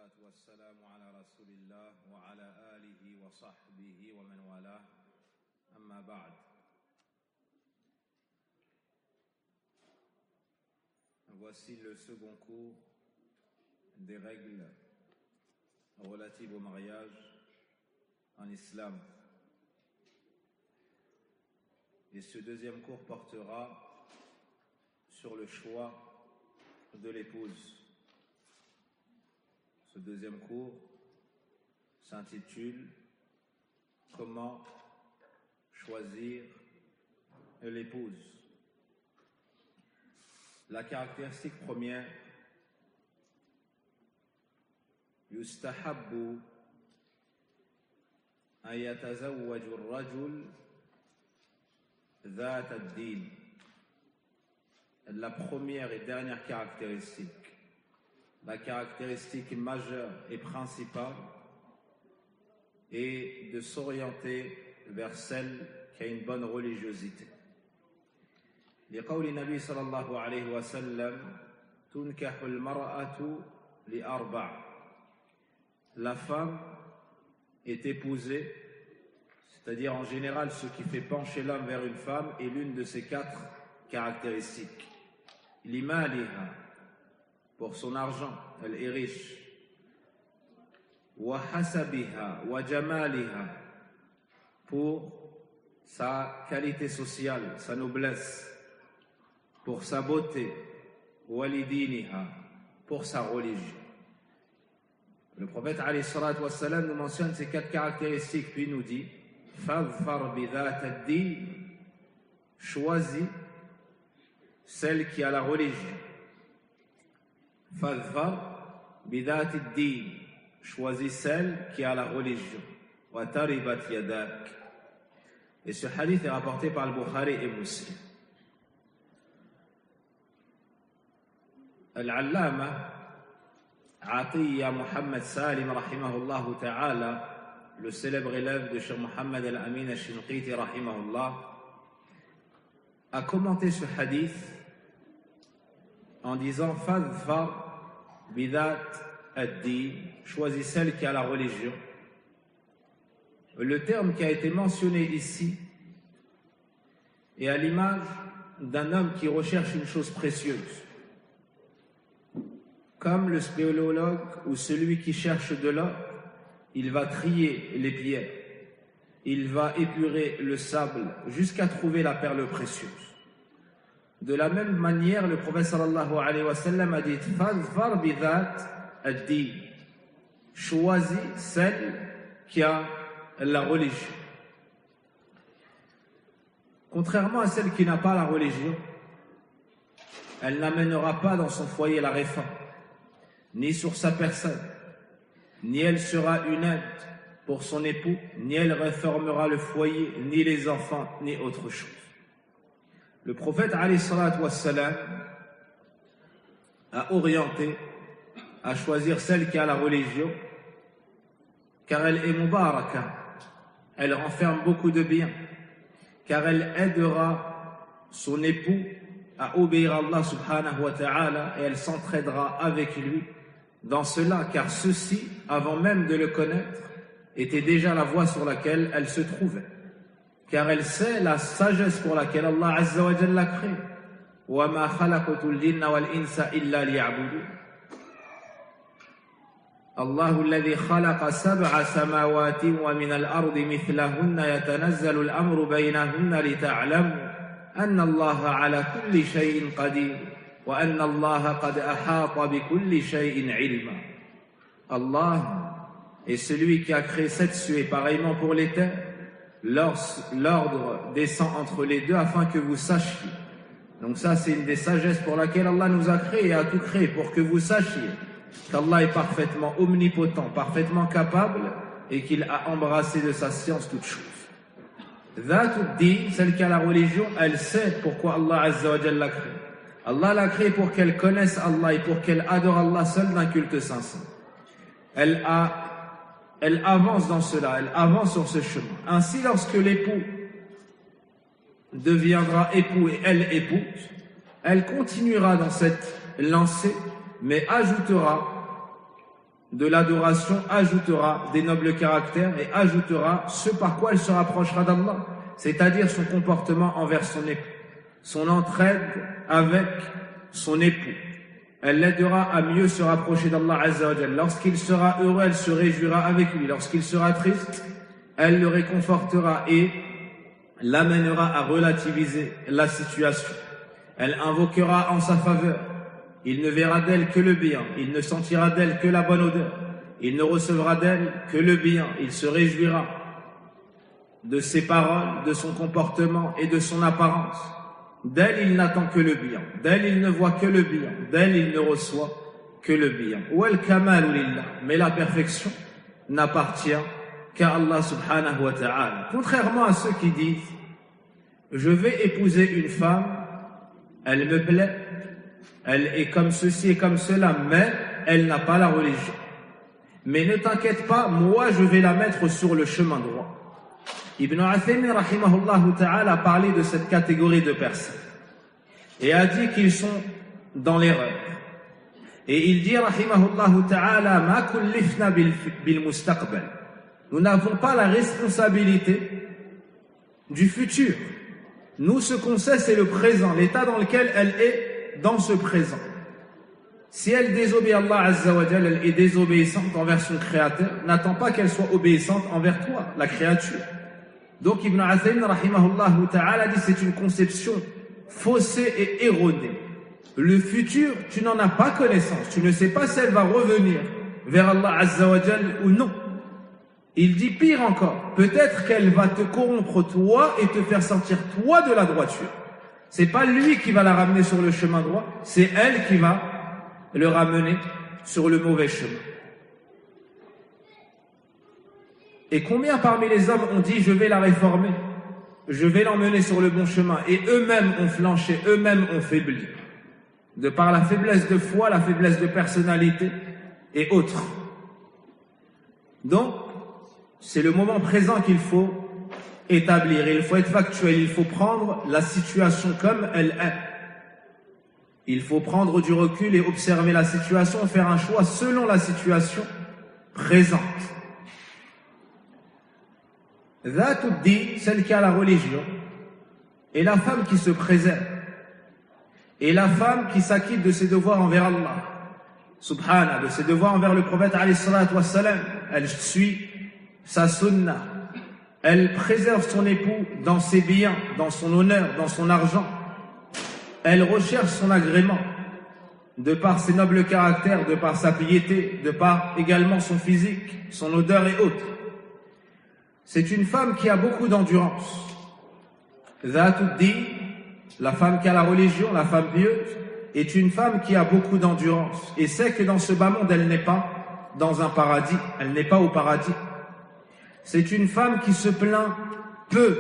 والصلاة والسلام على رسول الله وعلى آله وصحبه ومن والاه أما بعد. Voici le second cours des règles relatives au mariage en islam. Et ce deuxième cours portera sur le choix de l'épouse. Ce deuxième cours s'intitule « Comment choisir l'épouse ». La caractéristique première, يستحب أن يتزوج الرجل ذات الدين. La première et dernière caractéristique, la caractéristique majeure et principale est de s'orienter vers celle qui a une bonne religiosité. لقول النبي صلى الله عليه وسلم تنكح المرأة لأربع. La femme est épousée, c'est-à-dire en général ce qui fait pencher l'homme vers une femme est l'une de ces quatre caractéristiques. Limaliha, pour son argent, elle est riche. Wa hasabiha wa jamaliha, pour sa qualité sociale, sa noblesse, pour sa beauté. Walidiniha, pour sa religion. Le prophète alayhi salatu wassalam nous mentionne ces quatre caractéristiques, puis nous dit Fadfar bidhat ad-din, choisis celle qui a la religion. Fadfar bidhat ad-din, choisis celle qui a la religion. Wa taribat yadak. Et ce hadith est rapporté par le Bukhari et Muslim. Al-Allama Atiyya Muhammad Salim rahimahullah ta'ala, le célèbre élève de Cheikh Muhammad al-Amin al-Shinqiti rahimahullah, a commenté ce hadith en disant Fadfar bidat ad-din, choisis celle qui a la religion. Le terme qui a été mentionné ici est à l'image d'un homme qui recherche une chose précieuse, comme le spéléologue ou celui qui cherche de l'or. Il va trier les pierres, il va épurer le sable jusqu'à trouver la perle précieuse. De la même manière, le prophète sallallahu alayhi wa sallam a dit Fadfar bidhat ad-din, choisis celle qui a la religion. Contrairement à celle qui n'a pas la religion, elle n'amènera pas dans son foyer la réforme, ni sur sa personne, ni elle sera une aide pour son époux, ni elle réformera le foyer, ni les enfants, ni autre chose. Le prophète alayhi salatu wassalam a orienté à choisir celle qui a la religion, car elle est mubaraka, elle renferme beaucoup de biens, car elle aidera son époux à obéir à Allah subhanahu wa ta'ala, et elle s'entraidera avec lui dans cela, car ceci, avant même de le connaître, était déjà la voie sur laquelle elle se trouvait, car elle sait la sagesse pour laquelle Allah azza wa jalla l'a créée. Wa ma khalaqatul jinna wal insa illa liya'budun. الله الذي خلق سبع سماوات ومن الأرض مثلهن يتنزل الأمر بينهن لتعلموا أن الله على كل شيء قدير وأن الله قد أحاط بكل شيء علما. Allah est celui qui a créé sept cieux et pareillement pour les terres. L'ordre descend entre les deux afin que vous sachiez. Donc ça, c'est une des sagesses pour laquelle Allah nous a créé et a tout créé, pour que vous sachiez qu'Allah est parfaitement omnipotent, parfaitement capable, et qu'il a embrassé de sa science toutes choses. Dhatuddin, celle qui a la religion, elle sait pourquoi Allah azza wa jalla l'a créée. Allah l'a créée pour qu'elle connaisse Allah et pour qu'elle adore Allah seul d'un culte sincère. Elle avance dans cela, elle avance sur ce chemin. Ainsi, lorsque l'époux deviendra époux et elle épouse, elle continuera dans cette lancée, mais ajoutera de l'adoration ajoutera des nobles caractères et ajoutera ce par quoi elle se rapprochera d'Allah, c'est-à-dire son comportement envers son époux, son entraide avec son époux. Elle l'aidera à mieux se rapprocher d'Allah Azza wa Jalla. Lorsqu'il sera heureux, elle se réjouira avec lui. Lorsqu'il sera triste, elle le réconfortera et l'amènera à relativiser la situation. Elle invoquera en sa faveur. Il ne verra d'elle que le bien. Il ne sentira d'elle que la bonne odeur. Il ne recevra d'elle que le bien. Il se réjouira de ses paroles, de son comportement et de son apparence. D'elle, il n'attend que le bien. D'elle, il ne voit que le bien. D'elle, il ne reçoit que le bien. Wal kamalu lillah. Mais la perfection n'appartient qu'à Allah subhanahu wa ta'ala. Contrairement à ceux qui disent, je vais épouser une femme, elle me plaît, elle est comme ceci et comme cela, mais elle n'a pas la religion. Mais ne t'inquiète pas, moi je vais la mettre sur le chemin droit. Ibn Uthaymin rahimahullah ta'ala a parlé de cette catégorie de personnes et a dit qu'ils sont dans l'erreur. Et il dit rahimahullah ta'ala ma kullifna bil mustaqbal. Nous n'avons pas la responsabilité du futur. Nous, ce qu'on sait, c'est le présent, l'état dans lequel elle est dans ce présent. Si elle désobéit à Allah Azza wa Jalla, elle est désobéissante envers son Créateur, n'attends pas qu'elle soit obéissante envers toi, la créature. Donc Ibn Uthaymin rahimahullah ta'ala dit c'est une conception faussée et erronée. Le futur, tu n'en as pas connaissance, tu ne sais pas si elle va revenir vers Allah Azza wa Jalla ou non. Il dit pire encore, peut-être qu'elle va te corrompre toi et te faire sortir toi de la droiture. C'est pas lui qui va la ramener sur le chemin droit, c'est elle qui va le ramener sur le mauvais chemin. Et combien parmi les hommes ont dit je vais la réformer, je vais l'emmener sur le bon chemin, et eux-mêmes ont flanché, eux-mêmes ont faibli, de par la faiblesse de foi, la faiblesse de personnalité et autres. Donc, c'est le moment présent qu'il faut établir, il faut être factuel, il faut prendre la situation comme elle est. Il faut prendre du recul et observer la situation, faire un choix selon la situation présente. Dhatuddin, celle qui a la religion, et la femme qui se préserve, et la femme qui s'acquitte de ses devoirs envers Allah, subhanallah, de ses devoirs envers le prophète alayhi salatu wassalam. Elle suit sa sunna, elle préserve son époux dans ses biens, dans son honneur, dans son argent. Elle recherche son agrément, de par ses nobles caractères, de par sa piété, de par également son physique, son odeur et autres. C'est une femme qui a beaucoup d'endurance. Dhatuddin, la femme qui a la religion, la femme pieuse, est une femme qui a beaucoup d'endurance et sait que dans ce bas monde, elle n'est pas dans un paradis, elle n'est pas au paradis. C'est une femme qui se plaint peu.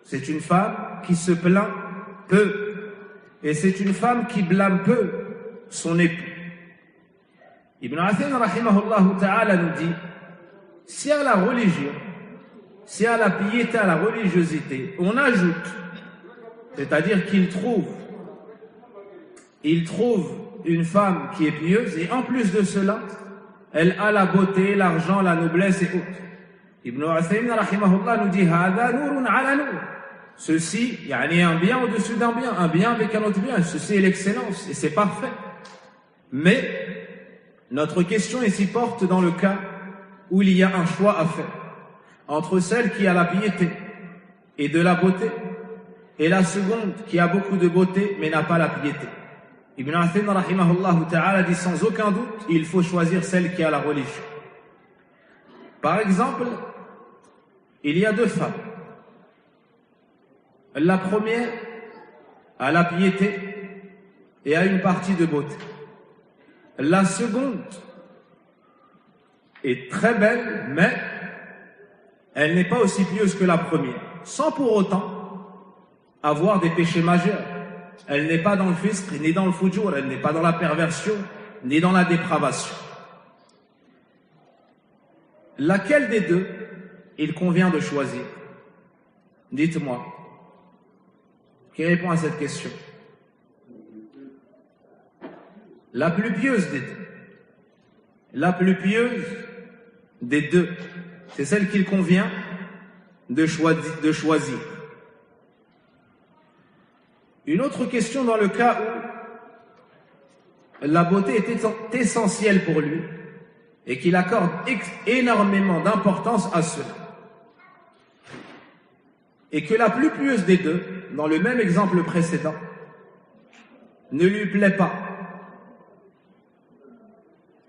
C'est une femme qui se plaint peu. Et c'est une femme qui blâme peu son époux. Ibn Uthaymin rahimahullah ta'ala nous dit, si à la religion, si à la piété, à la religiosité, on ajoute, c'est-à-dire qu'il trouve une femme qui est pieuse, et en plus de cela, elle a la beauté, l'argent, la noblesse et autres. Ibn Uthaymin rahimahullah nous dit, hada nurun ala nur. Ceci, il y a un bien au-dessus d'un bien, un bien avec un autre bien. Ceci est l'excellence et c'est parfait. Mais notre question ici porte dans le cas où il y a un choix à faire entre celle qui a la piété et de la beauté et la seconde qui a beaucoup de beauté mais n'a pas la piété. Ibn Uthaymin rahimahullah ta'ala dit sans aucun doute, il faut choisir celle qui a la religion. Par exemple, il y a deux femmes. La première a la piété et a une partie de beauté. La seconde est très belle, mais elle n'est pas aussi pieuse que la première, sans pour autant avoir des péchés majeurs. Elle n'est pas dans le fisc, ni dans le fujur, elle n'est pas dans la perversion, ni dans la dépravation. Laquelle des deux il convient de choisir? Dites-moi. Qui répond à cette question? La plus pieuse des deux. la plus pieuse des deux. C'est celle qu'il convient de choisir. Une autre question dans le cas où la beauté est essentielle pour lui et qu'il accorde énormément d'importance à cela. Et que la plus pieuse des deux, dans le même exemple précédent, ne lui plaît pas.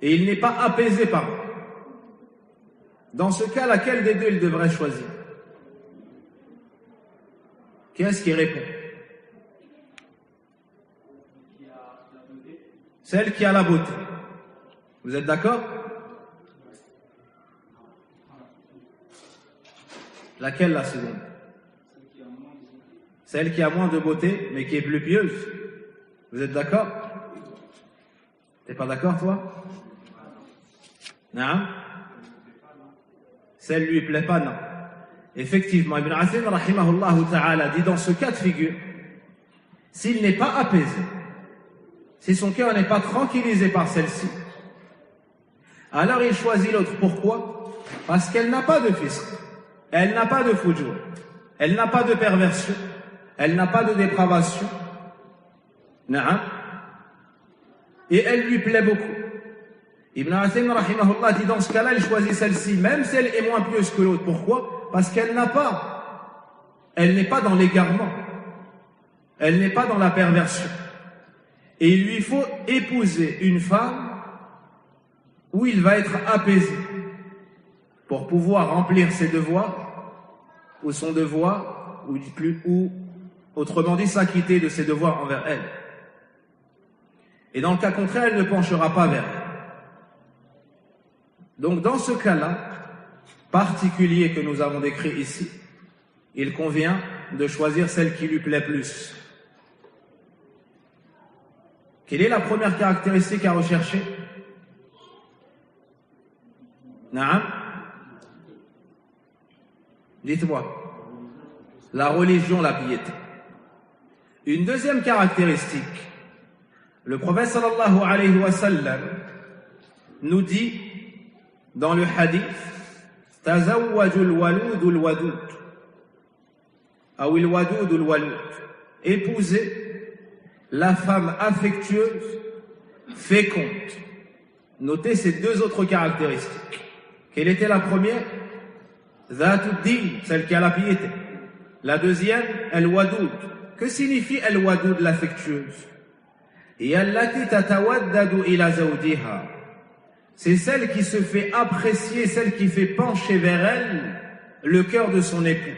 Et il n'est pas apaisé par elle. Dans ce cas, laquelle des deux il devrait choisir? Qui est-ce qui répond? Celle qui a la beauté. Vous êtes d'accord? Laquelle la seconde? Celle qui a moins de beauté, mais qui est plus pieuse. Vous êtes d'accord? T'es pas d'accord, toi? Non? Celle lui plaît pas, non. Effectivement, Ibn Athim, rahimahullah ta'ala, dit dans ce cas de figure, s'il n'est pas apaisé, si son cœur n'est pas tranquillisé par celle-ci, alors il choisit l'autre. Pourquoi? Parce qu'elle n'a pas de fisq, elle n'a pas de fujur, elle n'a pas de perversion, elle n'a pas de dépravation, et elle lui plaît beaucoup. Ibn Athim, rahimahullah, dit dans ce cas-là, il choisit celle-ci, même si elle est moins pieuse que l'autre. Pourquoi? Parce qu'elle n'est pas dans l'égarement, elle n'est pas dans la perversion. Et il lui faut épouser une femme où il va être apaisé pour pouvoir remplir ses devoirs, ou son devoir, ou autrement dit s'acquitter de ses devoirs envers elle. Et dans le cas contraire, elle ne penchera pas vers elle. Donc dans ce cas-là, particulier que nous avons décrit ici, il convient de choisir celle qui lui plaît plus. Quelle est la première caractéristique à rechercher? Naam? Dites-moi. La religion, la piété. Une deuxième caractéristique, le prophète sallallahu alayhi wa sallam nous dit dans le hadith, Tazawwajul waludul wadud, ou il wadudul walud, épousez la femme affectueuse, féconde. Notez ces deux autres caractéristiques. Quelle était la première? Zatuddin, celle qui a la piété. La deuxième, al-wadud. Que signifie al-wadud, l'affectueuse? Yallati tatawaddadu ila zawjiha. C'est celle qui se fait apprécier, celle qui fait pencher vers elle le cœur de son époux.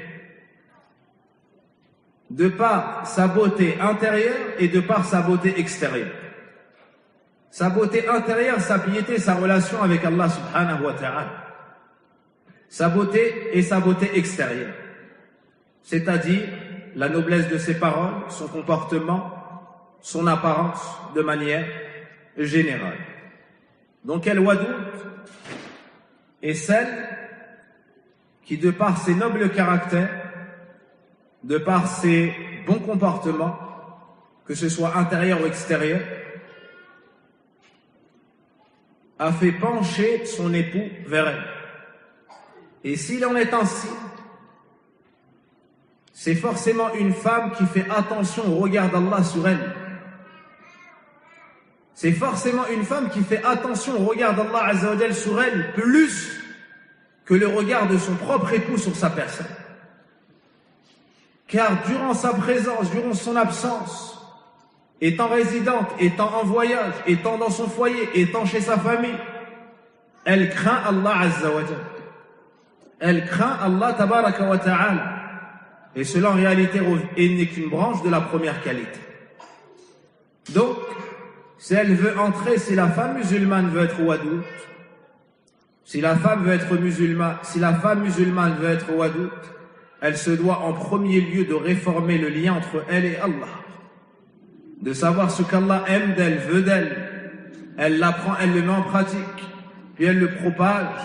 De par sa beauté intérieure et de par sa beauté extérieure. Sa beauté intérieure, sa piété, sa relation avec Allah subhanahu wa ta'ala. Sa beauté et sa beauté extérieure. C'est-à-dire la noblesse de ses paroles, son comportement, son apparence de manière générale. Donc al-wadud est celle qui, de par ses nobles caractères, de par ses bons comportements, que ce soit intérieur ou extérieur, a fait pencher son époux vers elle. Et s'il en est ainsi, c'est forcément une femme qui fait attention au regard d'Allah sur elle. C'est forcément une femme qui fait attention au regard d'Allah Azza wa Jal sur elle, plus que le regard de son propre époux sur sa personne. Car durant sa présence, durant son absence, étant résidente, étant en voyage, étant dans son foyer, étant chez sa famille, elle craint Allah Azza wa Jal. Elle craint Allah Tabaraka wa Ta'ala. Et cela en réalité n'est qu'une branche de la première qualité. Donc, si elle veut entrer, si la femme musulmane veut être wadoud, si la femme musulmane veut être wadoud, elle se doit en premier lieu de réformer le lien entre elle et Allah. De savoir ce qu'Allah aime d'elle, veut d'elle. Elle l'apprend, elle le met en pratique, puis elle le propage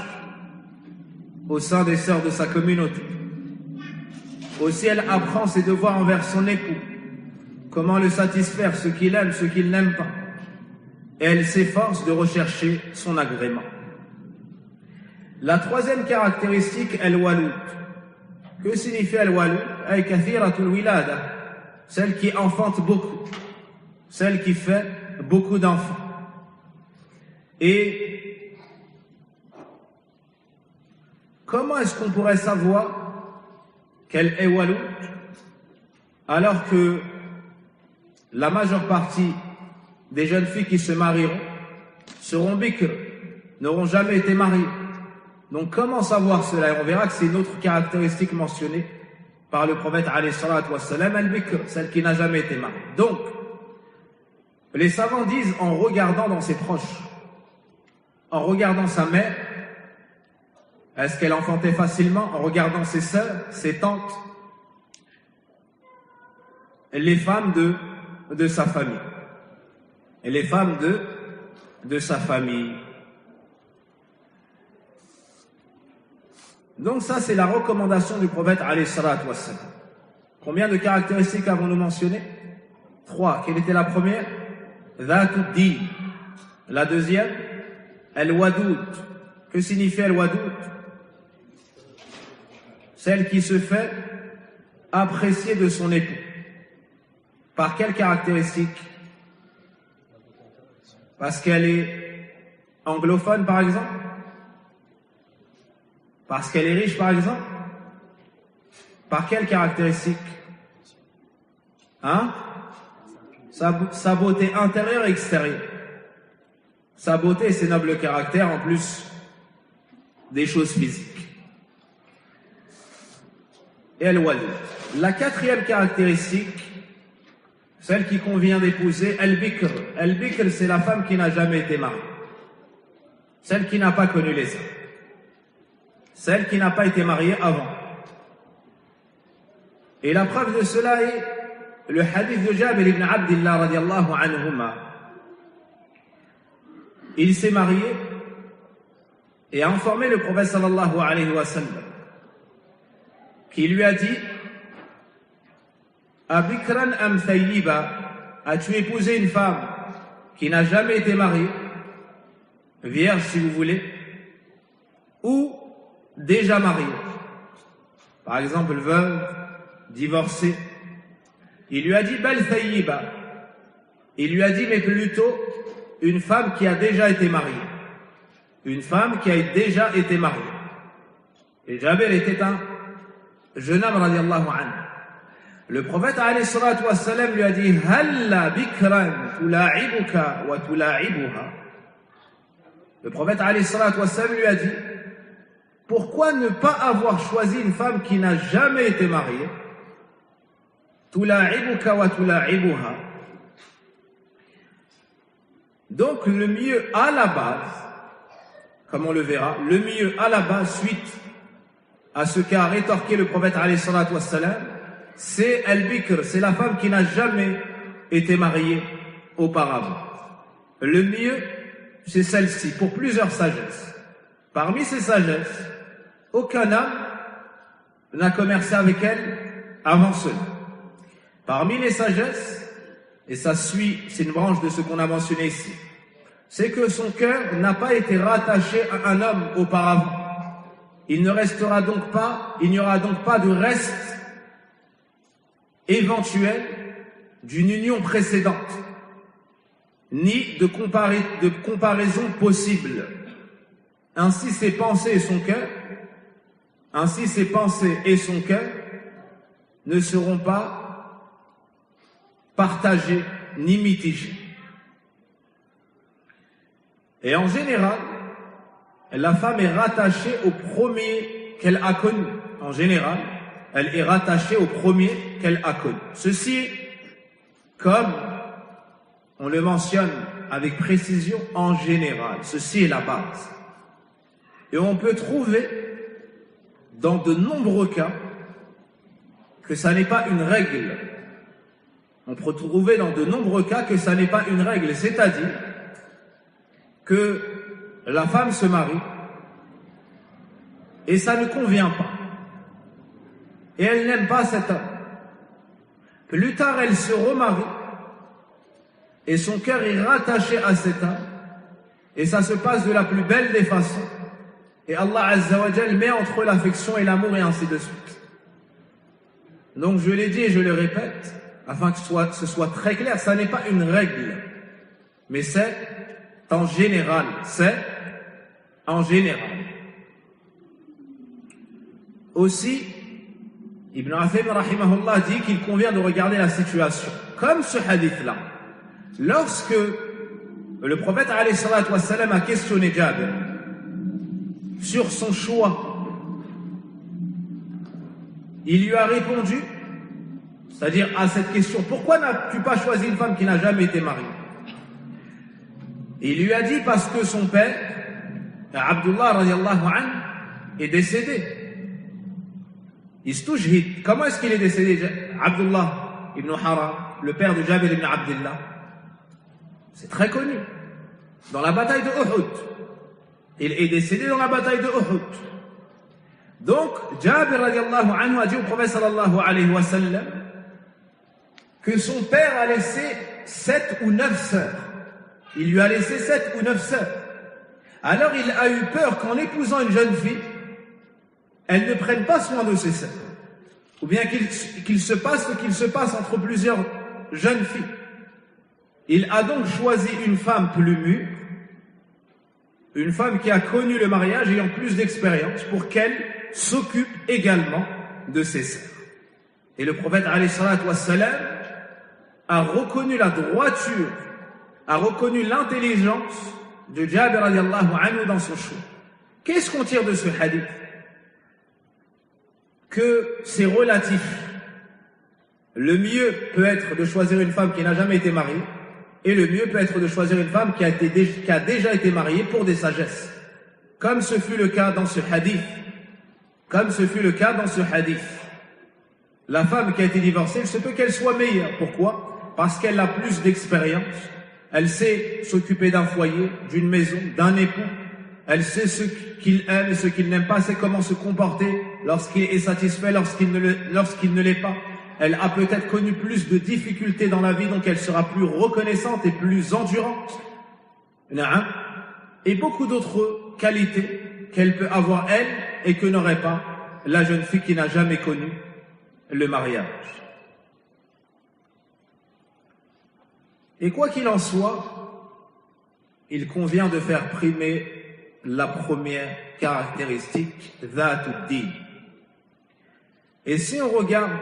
au sein des sœurs de sa communauté. Aussi, elle apprend ses devoirs envers son époux, comment le satisfaire, ce qu'il aime, ce qu'il n'aime pas. et elle s'efforce de rechercher son agrément. La troisième caractéristique, al-walud. Que signifie al-walud? Ay kathiratul wilada, celle qui enfante beaucoup, celle qui fait beaucoup d'enfants. Et comment est-ce qu'on pourrait savoir qu'elle est walud alors que la majeure partie des jeunes filles qui se marieront seront bikr, n'auront jamais été mariées? Donc comment savoir cela? Et on verra que c'est une autre caractéristique mentionnée par le prophète alayhi salatu wassalam, al-bikr, celle qui n'a jamais été mariée. Donc, les savants disent en regardant dans ses proches, en regardant sa mère, est-ce qu'elle enfantait facilement? En regardant ses sœurs, ses tantes, les femmes de sa famille. Et les femmes de sa famille. Donc ça, c'est la recommandation du prophète alayhi salatu wassalam. Combien de caractéristiques avons-nous mentionnées? 3. Quelle était la première? Dhatu din. La deuxième? Al-wadoud. Que signifie al-wadoud? Celle qui se fait apprécier de son époux. Par quelle caractéristique? Parce qu'elle est anglophone, par exemple? Parce qu'elle est riche, par exemple? Par quelle caractéristique? Hein? Sa beauté intérieure et extérieure. Sa beauté et ses nobles caractères, en plus des choses physiques. Et al-walid. La quatrième caractéristique, celle qui convient d'épouser, al-bikr. Al-bikr, c'est la femme qui n'a jamais été mariée. Celle qui n'a pas connu les hommes. Celle qui n'a pas été mariée avant. Et la preuve de cela est le hadith de Jabir ibn Abdillah radiallahu anhuma. Il s'est marié et a informé le prophète sallallahu alayhi wa sallam, qui lui a dit: Abikran am thayyiba, as-tu épousé une femme qui n'a jamais été mariée, vierge si vous voulez, ou déjà mariée, par exemple veuve, divorcée? Il lui a dit bal thayyiba. Il lui a dit mais plutôt une femme qui a déjà été mariée, une femme qui a déjà été mariée. Et Jabir était un jeune homme radiallahu anhu. Le prophète alayhi salatu wassalam lui a dit: Halla bikran tula'ibuka wa tula'ibuha. Le prophète alayhi salatu wassalam lui a dit: pourquoi ne pas avoir choisi une femme qui n'a jamais été mariée? Tula'ibuka wa tula'ibuha. Donc le mieux à la base, comme on le verra, le mieux à la base, suite à ce qu'a rétorqué le prophète alayhi salatu wassalam, c'est al-bikr, c'est la femme qui n'a jamais été mariée auparavant. Le mieux, c'est celle-ci, pour plusieurs sagesses. Parmi ces sagesses, aucun homme n'a commercé avec elle avant cela. Parmi les sagesses, et ça suit, c'est une branche de ce qu'on a mentionné ici, c'est que son cœur n'a pas été rattaché à un homme auparavant. Il n'y aura donc pas de reste éventuel d'une union précédente, ni de comparaison possible. Ainsi ses pensées et son cœur ne seront pas partagés ni mitigés. Et en général, la femme est rattachée au premier qu'elle a connu. En général, elle est rattachée au premier qu'elle a connu. Ceci, comme on le mentionne avec précision, en général, ceci est la base. Et on peut trouver dans de nombreux cas que ça n'est pas une règle. On peut trouver dans de nombreux cas que ça n'est pas une règle, c'est-à-dire que la femme se marie et ça ne convient pas. Et elle n'aime pas cet homme. Plus tard, elle se remarie et son cœur est rattaché à cet homme, et ça se passe de la plus belle des façons, et Allah Azza wa Jal met entre l'affection et l'amour et ainsi de suite. Donc je l'ai dit et je le répète, afin que ce soit très clair, ça n'est pas une règle, mais c'est en général, Aussi, Ibn Uthaymin rahimahullah dit qu'il convient de regarder la situation. Comme ce hadith-là, lorsque le prophète alayhi salatu wassalam a questionné Jabir sur son choix, il lui a répondu, c'est-à-dire à cette question, pourquoi n'as-tu pas choisi une femme qui n'a jamais été mariée? Il lui a dit parce que son père, Abdullah radiallahu anhu, est décédé. Istujhid. Comment est-ce qu'il est décédé, Abdullah ibn Haram, le père de Jabir ibn Abdullah? C'est très connu. Dans la bataille de Uhud. Il est décédé dans la bataille de Uhud. Donc, Jabir radiallahu anhu a dit au prophète sallallahu alayhi wa sallam que son père a laissé 7 ou 9 sœurs. Il lui a laissé 7 ou 9 sœurs. Alors il a eu peur qu'en épousant une jeune fille, elle ne prenne pas soin de ses sœurs. Ou bien qu'il se passe ce qu'il se passe entre plusieurs jeunes filles. Il a donc choisi une femme plus mûre, une femme qui a connu le mariage ayant plus d'expérience pour qu'elle s'occupe également de ses sœurs. Et le prophète alayhi salatu wassalam a reconnu la droiture, a reconnu l'intelligence de Jabir radiallahu anhu dans son choix. Qu'est-ce qu'on tire de ce hadith? Que c'est relatif. Le mieux peut être de choisir une femme qui n'a jamais été mariée, et le mieux peut être de choisir une femme qui a déjà été mariée pour des sagesses. Comme ce fut le cas dans ce hadith. La femme qui a été divorcée, il se peut qu'elle soit meilleure. Pourquoi? Parce qu'elle a plus d'expérience. Elle sait s'occuper d'un foyer, d'une maison, d'un époux. Elle sait ce qu'il aime et ce qu'il n'aime pas. Elle sait comment se comporter lorsqu'il est satisfait, lorsqu'il ne l'est pas. Elle a peut-être connu plus de difficultés dans la vie, donc elle sera plus reconnaissante et plus endurante. Et beaucoup d'autres qualités qu'elle peut avoir, elle, et que n'aurait pas la jeune fille qui n'a jamais connu le mariage. Et quoi qu'il en soit, il convient de faire primer la première caractéristique, Dhatuddin. Et si on regarde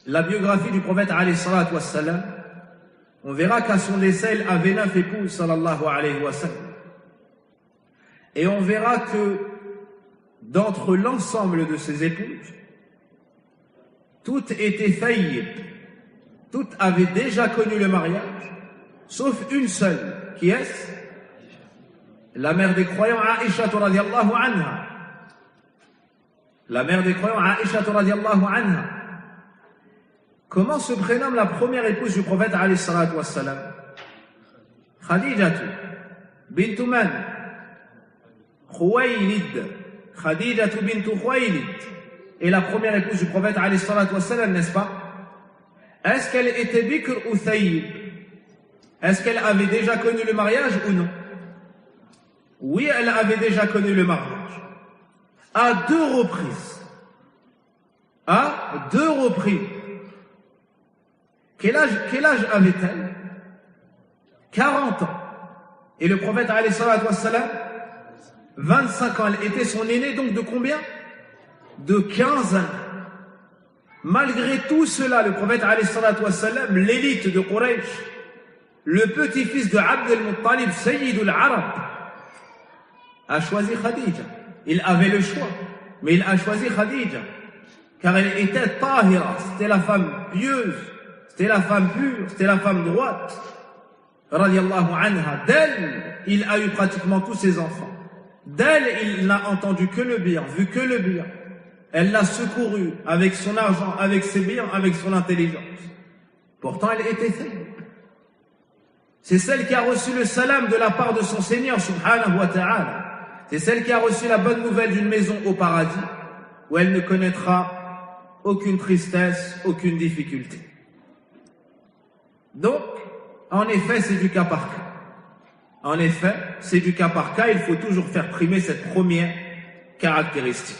la biographie du prophète alayhi salatu wassalam, on verra qu'à son décès, il avait 9 épouses, sallallahu alayhi wa sallam. Et on verra que d'entre l'ensemble de ses épouses, toutes étaient faillites. Toutes avaient déjà connu le mariage, sauf une seule. Qui est-ce? La mère des croyants, Aïcha radiyallahu anha. La mère des croyants, Aïcha radiyallahu anha. Comment se prénomme la première épouse du prophète alayhi salatu wassalam? Khadijatu bintu man? Khuwaylid. Khadijatu bintu Khuwaylid. Et la première épouse du prophète alayhi salatu wassalam, n'est-ce pas? Est-ce qu'elle était bikr ou thayyib? Est-ce qu'elle avait déjà connu le mariage ou non? Oui, elle avait déjà connu le mariage. À 2 reprises. À 2 reprises. Quel âge avait-elle? 40 ans. Et le prophète alayhi salatu wassalam, 25 ans. Elle était son aînée, donc de combien? De 15 ans. Malgré tout cela, le prophète alayhi salatu wassalam, l'élite de Quraysh, le petit-fils de Abd al-Muttalib, Sayyid al-Arab, a choisi Khadija. Il avait le choix, mais il a choisi Khadija, car elle était tahira, c'était la femme pieuse, c'était la femme pure, c'était la femme droite, radiyallahu anha. D'elle, il a eu pratiquement tous ses enfants. D'elle, il n'a entendu que le bien, vu que le bien. Elle l'a secouru avec son argent, avec ses biens, avec son intelligence. Pourtant, elle était faible. C'est celle qui a reçu le salam de la part de son Seigneur, subhanahu wa ta'ala. C'est celle qui a reçu la bonne nouvelle d'une maison au paradis, où elle ne connaîtra aucune tristesse, aucune difficulté. Donc, En effet, c'est du cas par cas. En effet, c'est du cas par cas, il faut toujours faire primer cette première caractéristique.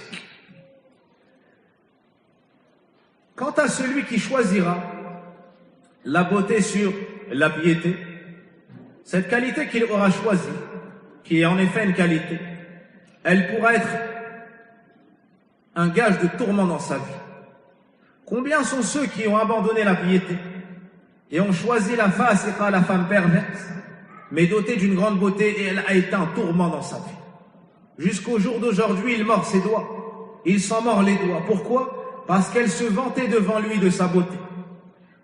Quant à celui qui choisira la beauté sur la piété, cette qualité qu'il aura choisie, qui est en effet une qualité, elle pourra être un gage de tourment dans sa vie. Combien sont ceux qui ont abandonné la piété et ont choisi la fasiqa, la femme perverse, mais dotée d'une grande beauté, et elle a été un tourment dans sa vie. Jusqu'au jour d'aujourd'hui, il mord ses doigts. Il s'en mord les doigts. Pourquoi? Parce qu'elle se vantait devant lui de sa beauté.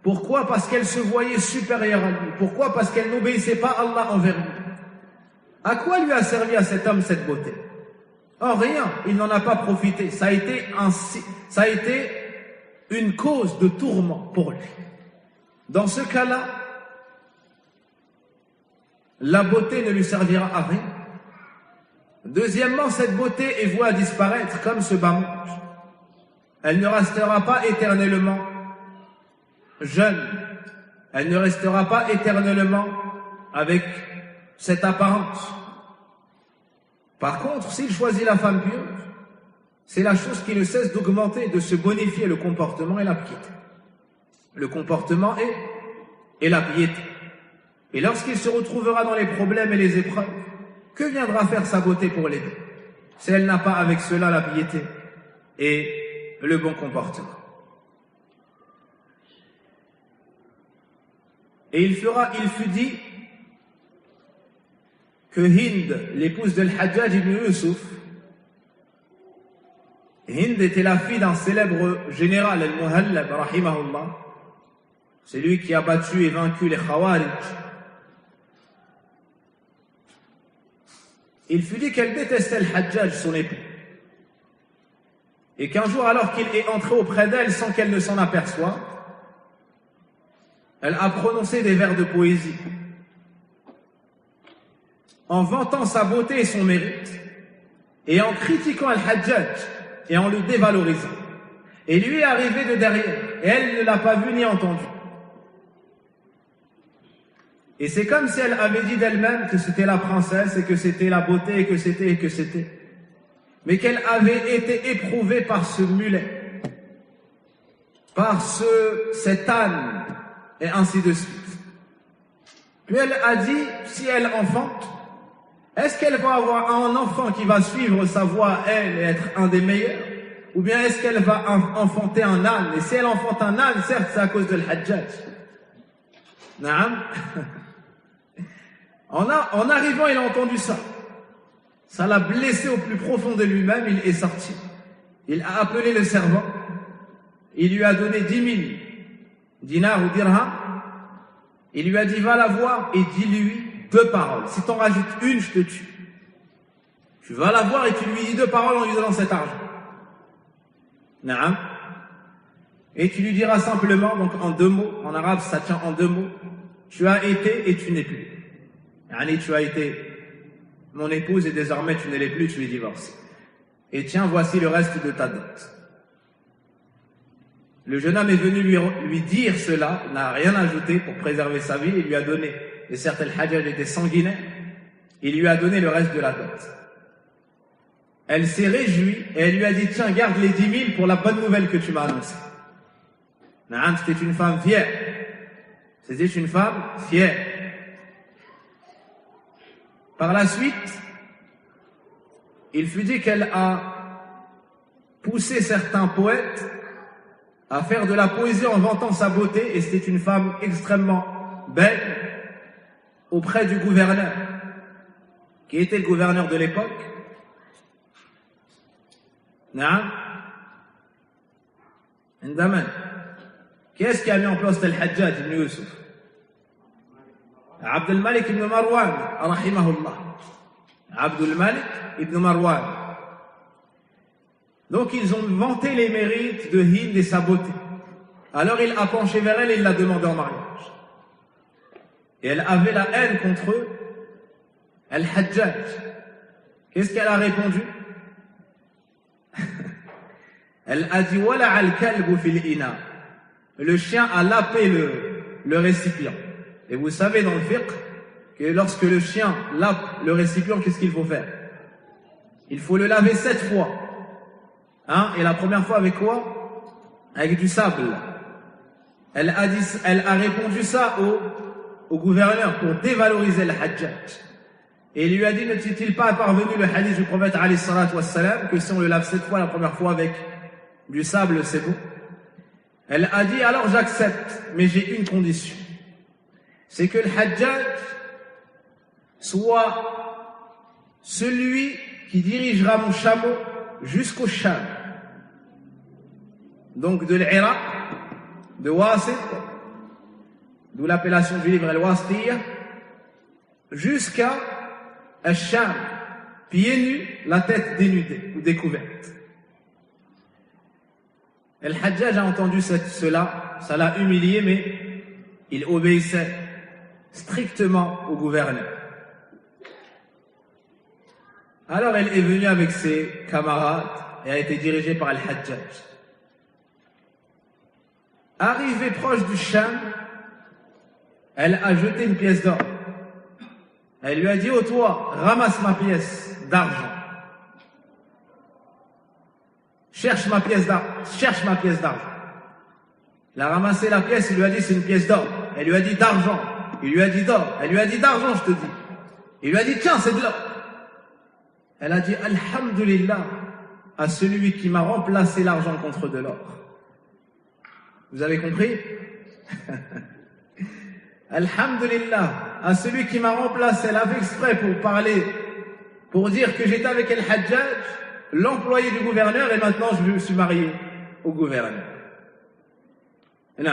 Pourquoi? Parce qu'elle se voyait supérieure à lui. Pourquoi? Parce qu'elle n'obéissait pas à Allah envers lui. À quoi lui a servi à cet homme cette beauté? En rien, il n'en a pas profité. Ça a été une cause de tourment pour lui. Dans ce cas-là, la beauté ne lui servira à rien. Deuxièmement, cette beauté est vouée à disparaître comme ce bas monde. Elle ne restera pas éternellement jeune. Elle ne restera pas éternellement avec cette apparence. Par contre, s'il choisit la femme pieuse, c'est la chose qui ne cesse d'augmenter, de se bonifier le comportement et la piété. Le comportement et la piété. Et lorsqu'il se retrouvera dans les problèmes et les épreuves, que viendra faire sa beauté pour l'aider, si elle n'a pas avec cela la piété et le bon comportement? Et il fut dit que Hind, l'épouse de Al-Hajjaj ibn Yusuf, Hind était la fille d'un célèbre général, Al-Muhallab, rahimahullah. C'est lui qui a battu et vaincu les Khawarij. Il fut dit qu'elle détestait Al-Hajjaj, son époux. Et qu'un jour, alors qu'il est entré auprès d'elle sans qu'elle ne s'en aperçoive, elle a prononcé des vers de poésie en vantant sa beauté et son mérite, et en critiquant Al-Hajjaj et en le dévalorisant. Et lui est arrivé de derrière, et elle ne l'a pas vu ni entendu. Et c'est comme si elle avait dit d'elle-même que c'était la princesse, et que c'était la beauté, et que c'était. Mais qu'elle avait été éprouvée par ce mulet, par cet âne, et ainsi de suite. Puis elle a dit, si elle enfante, est-ce qu'elle va avoir un enfant qui va suivre sa voie, elle, et être un des meilleurs? Ou bien est-ce qu'elle va enfanter un âne? Et si elle enfante un âne, certes, c'est à cause de l'Hajjaj. Naam. En arrivant, il a entendu ça. Ça l'a blessé au plus profond de lui-même, il est sorti. Il a appelé le servant. Il lui a donné 10 000 dinars ou dirhams. Il lui a dit, va la voir et dis-lui 2 paroles. Si t'en rajoutes une, je te tue. Tu vas la voir et tu lui dis 2 paroles en lui donnant cet argent. Naam. Et tu lui diras simplement, donc en 2 mots, en arabe ça tient en 2 mots, tu as été et tu n'es plus. Yani, tu as été mon épouse et désormais tu ne l'es plus, tu es divorcé. Et tiens, voici le reste de ta dot. Le jeune homme est venu lui dire cela, n'a rien ajouté pour préserver sa vie, il lui a donné, et certes Al-Hajjaj était sanguinaire, il lui a donné le reste de la dot. Elle s'est réjouie et elle lui a dit, tiens, garde les 10 000 pour la bonne nouvelle que tu m'as annoncée. Naam, c'était une femme fière. C'était une femme fière. Par la suite, il fut dit qu'elle a poussé certains poètes à faire de la poésie en vantant sa beauté, et c'était une femme extrêmement belle auprès du gouverneur, qui était le gouverneur de l'époque. Naam. Indaman. Qui est-ce qui a mis en place Al-Hajjaj ibn Yusuf? Abdul Malik ibn Marwan, rahimahullah. Abdul Malik ibn Marwan. Donc ils ont vanté les mérites de Hind et sa beauté. Alors il a penché vers elle et il l'a demandé en mariage. Et elle avait la haine contre eux. Al-Hajjaj. Qu'est-ce qu'elle a répondu? Elle a dit, Wala al-kalbu fil ina. Le chien a lapé le récipient. Et vous savez dans le fiqh que lorsque le chien lave le récipient, qu'est-ce qu'il faut faire? Il faut le laver 7 fois. Hein? Et la première fois avec quoi? Avec du sable. Elle a répondu ça au gouverneur pour dévaloriser le Hajjaj. Et il lui a dit, ne t'est-il pas parvenu le hadith du prophète alayhi salatu wassalam, que si on le lave 7 fois, la première fois avec du sable, c'est bon? Elle a dit, alors j'accepte, mais j'ai une condition. C'est que le Hajjaj soit celui qui dirigera mon chameau jusqu'au Sham. Donc de l'Irak, de Wasit, d'où l'appellation du livre Al-Wasitiyya, jusqu'à Al-Sham, pieds nus, la tête dénudée ou découverte. Al-Hajjaj a entendu cela, ça l'a humilié, mais il obéissait strictement au gouverneur. Alors elle est venue avec ses camarades et a été dirigée par Al-Hajjaj. Arrivée proche du Sham, elle a jeté une pièce d'or. Elle lui a dit, oh toi, ramasse ma pièce d'argent. Cherche ma pièce d'argent. Il a ramassé la pièce, il lui a dit, c'est une pièce d'or. Elle lui a dit d'argent. Il lui a dit d'or. Elle lui a dit d'argent, je te dis. Il lui a dit, tiens, c'est de l'or. Elle a dit, Alhamdulillah, à celui qui m'a remplacé l'argent contre de l'or. Vous avez compris? Alhamdulillah, à celui qui m'a remplacé, elle a fait exprès pour parler, pour dire que j'étais avec Al-Hajjaj, l'employé du gouverneur, et maintenant je me suis marié au gouverneur. Non.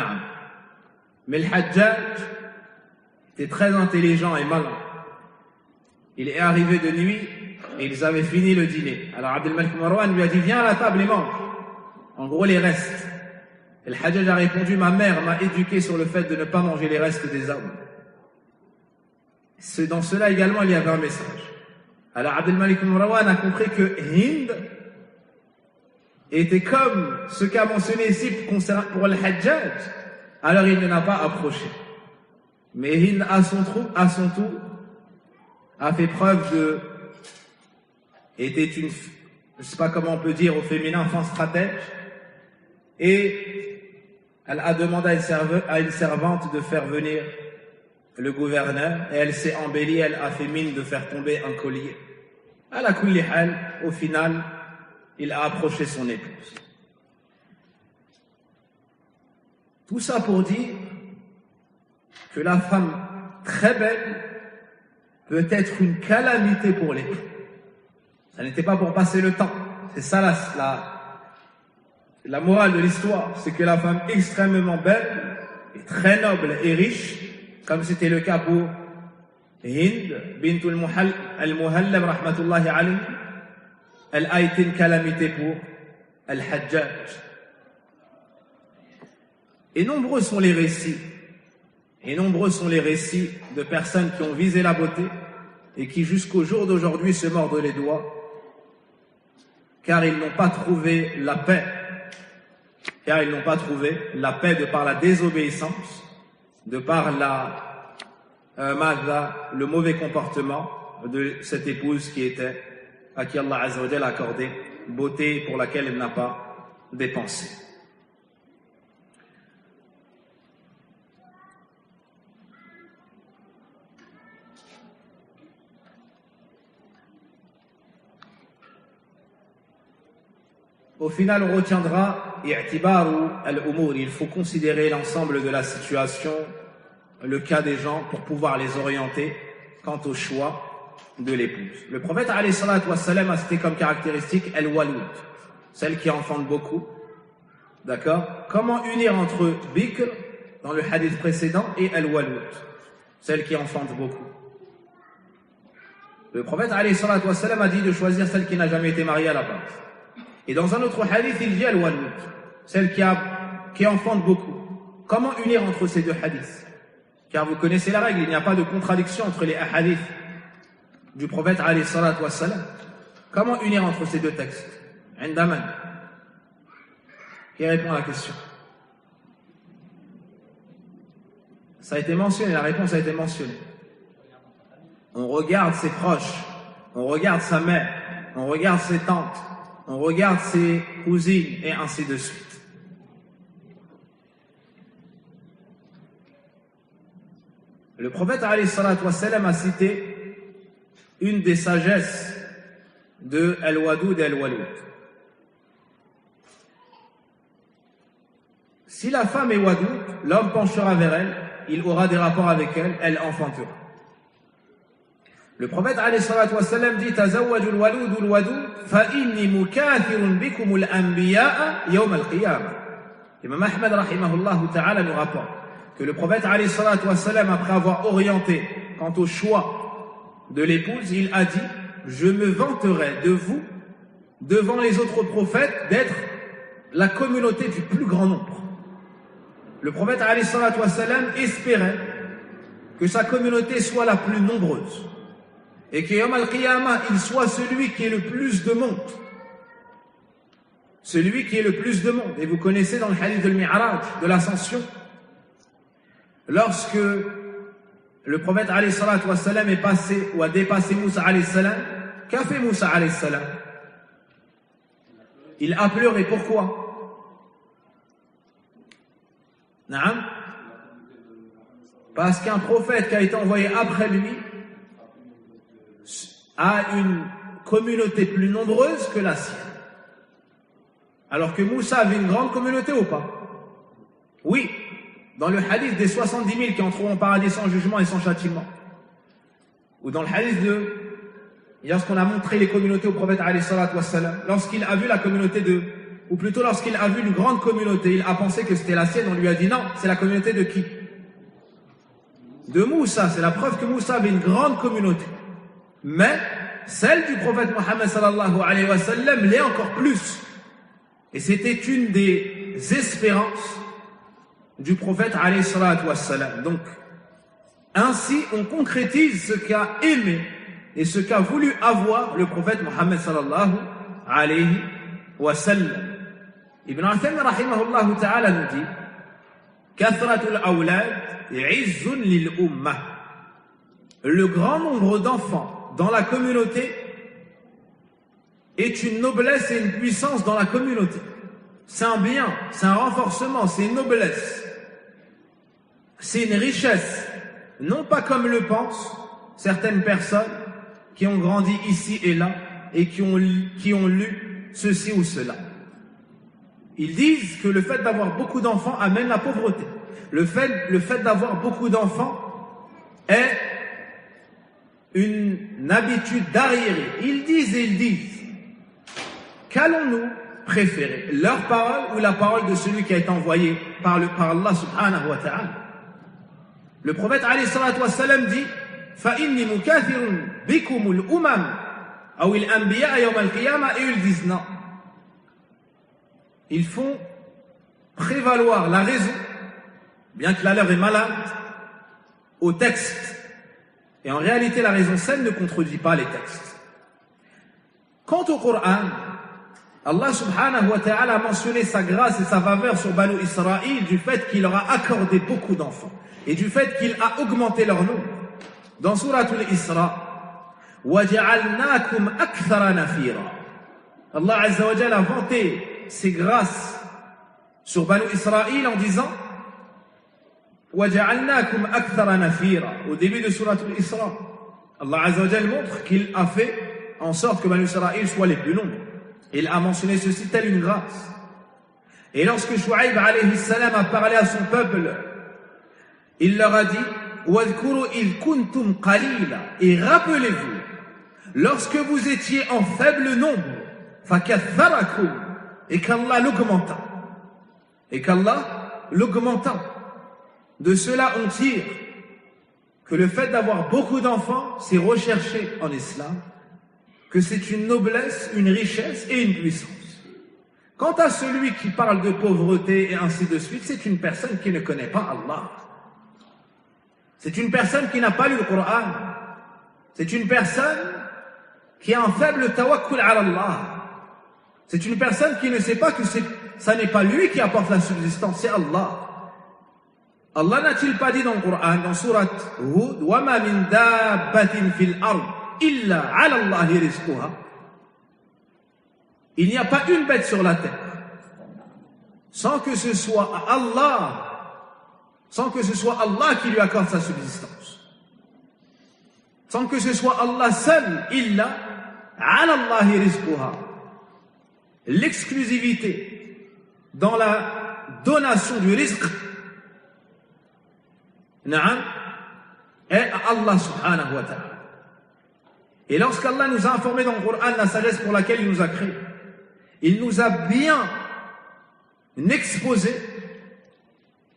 Mais le Hajjaj était très intelligent et malin. Il est arrivé de nuit et ils avaient fini le dîner. Alors Abdelmalik Marwan lui a dit, viens à la table et mange. En gros, les restes. Et le Hajjaj a répondu, ma mère m'a éduqué sur le fait de ne pas manger les restes des hommes. Dans cela également, il y avait un message. Alors Abdelmalik Marwan a compris que Hind était comme ce qu'a mentionné ici pour le Hajjaj. Alors il ne l'a pas approché. Mais Hind, à son tour, a fait preuve était une, je ne sais pas comment on peut dire au féminin, femme stratège. Et elle a demandé à une servante de faire venir le gouverneur. Et elle s'est embellie, elle a fait mine de faire tomber un collier. À la kulli hal, au final, il a approché son épouse. Tout ça pour dire que la femme très belle peut être une calamité pour l'époux. Ça n'était pas pour passer le temps. C'est ça la morale de l'histoire. C'est que la femme extrêmement belle, et très noble et riche, comme c'était le cas pour Hind, bint al-Muhallab, rahmatullahi alayhi, elle a été une calamité pour Al-Hajjaj. Et nombreux sont les récits de personnes qui ont visé la beauté et qui jusqu'au jour d'aujourd'hui se mordent les doigts car ils n'ont pas trouvé la paix. Car ils n'ont pas trouvé la paix de par la désobéissance, de par le mauvais comportement de cette épouse à qui Allah Azza wa Jalla a accordé beauté pour laquelle elle n'a pas dépensé. Au final, on retiendra i'tibaru al-umur. Il faut considérer l'ensemble de la situation, le cas des gens, pour pouvoir les orienter quant au choix de l'épouse. Le prophète alayhi salatu wassalam a cité comme caractéristique al-walud, celle qui enfante beaucoup. D'accord? Comment unir entre bikr, dans le hadith précédent, et al-walud, celle qui enfante beaucoup? Le prophète alayhi salatu wassalam a dit de choisir celle qui n'a jamais été mariée à la base. Et dans un autre hadith, il dit al-walud, celle qui enfante beaucoup. Comment unir entre ces deux hadiths? Car vous connaissez la règle, il n'y a pas de contradiction entre les hadiths du prophète alayhi salatu wassalam. Comment unir entre ces deux textes? Indaman. Qui répond à la question? Ça a été mentionné, la réponse a été mentionnée. On regarde ses proches, on regarde sa mère, on regarde ses tantes, on regarde ses cousines, et ainsi de suite. Le prophète alayhi salatu wassalam a cité une des sagesses de Al-Wadoud et Al-Waloud. Si la femme est Wadoud, l'homme penchera vers elle, il aura des rapports avec elle, elle enfantera. Le prophète alayhi salatu wassalam dit Tazawwaju al-Waloud al-Wadoud fa inni mukathirun bikum al-anbiya'a yawm al-qiyamah. Imam Ahmad rahimahullah ta'ala nous rapporte que le prophète alayhi salatu wassalam, après avoir orienté quant au choix de l'épouse, il a dit: je me vanterai de vous devant les autres prophètes d'être la communauté du plus grand nombre. Le prophète alayhi salatu wassalam espérait que sa communauté soit la plus nombreuse et que Yawm al-Qiyamah, il soit celui qui est le plus de monde. Celui qui est le plus de monde. Et vous connaissez dans le hadith de Mi'raj, de l'ascension, lorsque le prophète alayhi salatu wassalam est passé ou a dépassé Moussa alayhi salam, qu'a fait Moussa alayhi salam? Il a pleuré. Pourquoi? Naam? Parce qu'un prophète qui a été envoyé après lui a une communauté plus nombreuse que la sienne. Alors que Moussa avait une grande communauté ou pas? Oui. Dans le hadith des 70 000 qui entreront au paradis sans jugement et sans châtiment. Ou dans le hadith de, lorsqu'on a montré les communautés au prophète alayhi salatu wassalam, lorsqu'il a vu la communauté ou plutôt lorsqu'il a vu une grande communauté, il a pensé que c'était la sienne, on lui a dit non, c'est la communauté de qui? De Moussa. C'est la preuve que Moussa avait une grande communauté. Mais celle du prophète Mohammed sallallahu alayhi wa sallam l'est encore plus. Et c'était une des espérances du prophète alayhi salatu wassalam. Donc, ainsi on concrétise ce qu'a aimé et ce qu'a voulu avoir le prophète Mohammed sallallahu alayhi wa sallam. Ibn Atham rahimahullah ta'ala nous dit Kathratul awlad izzun lil ummah. Le grand nombre d'enfants dans la communauté est une noblesse et une puissance dans la communauté. C'est un bien, c'est un renforcement, c'est une noblesse, c'est une richesse. Non pas comme le pensent certaines personnes qui ont grandi ici et là et qui ont lu ceci ou cela. Ils disent que le fait d'avoir beaucoup d'enfants amène la pauvreté. Le fait d'avoir beaucoup d'enfants est une habitude d'arriéré. Ils disent, qu'allons-nous préférer, leur parole ou la parole de celui qui a été envoyé par Allah subhanahu wa ta'ala? Le prophète alayhi salatu wassalam dit فَإِنِّي مُكَاثِرٌ بِكُمُ الْأُمَمْ أو الْأَنْبِيَاءَ يَوْمَ الْقِيَامَةِ. Et ils disent non. Ils font prévaloir la raison, bien que la leur est malade, au texte. Et en réalité, la raison saine ne contredit pas les textes. Quant au Coran, Allah subhanahu wa ta'ala a mentionné sa grâce et sa faveur sur Banu Israël du fait qu'il leur a accordé beaucoup d'enfants et du fait qu'il a augmenté leur nombre. Dans Suratul Isra, وَجَعَلْنَاكُمْ أَكْثَرَ نَفِيرًا. Allah azza wa jalla a vanté ses grâces sur Banu Israël en disant وَجَعَلْنَاكُمْ أَكْثَرَ نَفِيرًا. Au début de Suratul Isra, Allah azza wa jalla montre qu'il a fait en sorte que Banu Israël soient les plus nombreux. Il a mentionné ceci telle une grâce. Et lorsque Shu'aib alayhi salam a parlé à son peuple, il leur a dit وَاذْكُرُوا إِذْ كُنْتُمْ قَلِيلًا. Et rappelez-vous, lorsque vous étiez en faible nombre, فَكَثَّرَكُمْ. Et qu'Allah l'augmenta. Et qu'Allah l'augmenta. De cela on tire que le fait d'avoir beaucoup d'enfants, c'est recherché en islam, que c'est une noblesse, une richesse et une puissance. Quant à celui qui parle de pauvreté et ainsi de suite, c'est une personne qui ne connaît pas Allah. C'est une personne qui n'a pas lu le Coran. C'est une personne qui a un faible tawakkul ala Allah. C'est une personne qui ne sait pas que ça n'est pas lui qui apporte la subsistance, c'est Allah. Allah n'a-t-il pas dit dans le Coran, dans Surat Hud, وَمَا مِن دَابَّةٍ فِي الْأَرْضِ إِلَّا عَلَى اللَّهِ رِزْقُهَا. Il n'y a pas une bête sur la terre sans que ce soit Allah qui lui accorde sa subsistance. Sans que ce soit Allah seul, illa ala Allahi rizquha. L'exclusivité dans la donation du rizq est à Allah subhanahu wa ta'ala. Et lorsqu'Allah nous a informé dans le Coran la sagesse pour laquelle il nous a créés, il nous a bien exposé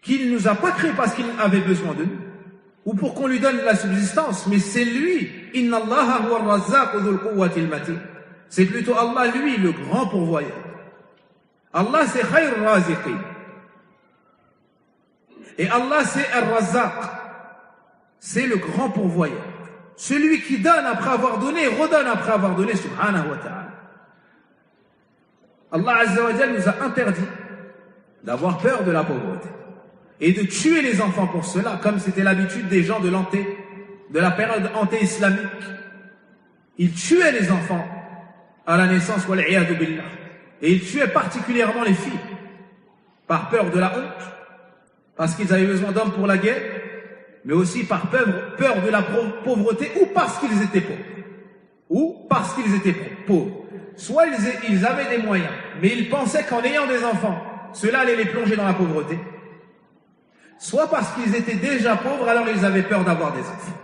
qu'il ne nous a pas créés parce qu'il avait besoin de nous ou pour qu'on lui donne la subsistance, mais c'est lui. Inna Allaha huwa ar-razzaqu dhul quwwati al-matin. C'est plutôt Allah, lui, le grand pourvoyeur. Allah, c'est khayr raziqin. Et Allah, c'est ar-razzaq. C'est le grand pourvoyeur. Celui qui donne après avoir donné, redonne après avoir donné, subhanahu wa ta'ala. Allah Azza wa Jalla nous a interdit d'avoir peur de la pauvreté et de tuer les enfants pour cela, comme c'était l'habitude des gens de la période anté-islamique. Ils tuaient les enfants à la naissance, wal'iyadu billah, et ils tuaient particulièrement les filles par peur de la honte, parce qu'ils avaient besoin d'hommes pour la guerre, mais aussi par peur de la pauvreté, ou parce qu'ils étaient pauvres. Soit ils avaient des moyens, mais ils pensaient qu'en ayant des enfants, cela allait les plonger dans la pauvreté. Soit parce qu'ils étaient déjà pauvres, alors ils avaient peur d'avoir des enfants.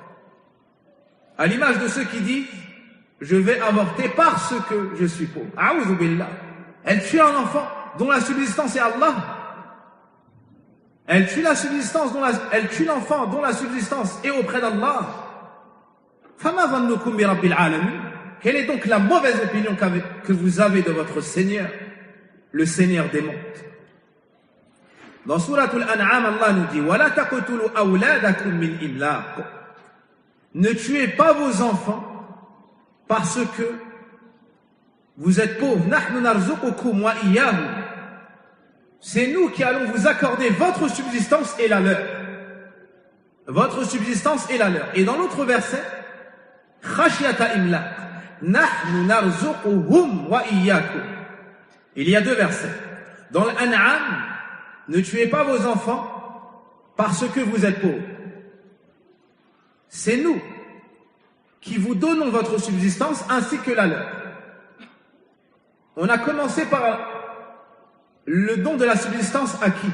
À l'image de ceux qui disent « Je vais avorter parce que je suis pauvre ». A'oudhu billah. Elle tue un enfant dont la subsistance est Allah. Elle tue l'enfant dont la subsistance est auprès d'Allah. Fama dhannukum bi rabbil alamin. Quelle est donc la mauvaise opinion que vous avez de votre Seigneur, le Seigneur des mondes? Dans Surat Al-An'am, Allah nous dit وَلَا تَقْتُلُوا أَوْلَادَكُمْ مِنْ إِمْلَاقٍ. Ne tuez pas vos enfants parce que vous êtes pauvres. نَحْنُ نَرْزُقُكُمْ وَإِيَّاهُمْ. C'est nous qui allons vous accorder votre subsistance et la leur. Votre subsistance et la leur. Et dans l'autre verset, خَشْيَةَ إِمْلَاقٍ. نَحْنُ نَرْزُقُهُمْ وَإِيَّاكُمْ. Il y a deux versets. Dans l'An'am, ne tuez pas vos enfants parce que vous êtes pauvres. C'est nous qui vous donnons votre subsistance ainsi que la leur. On a commencé par le don de la subsistance à qui?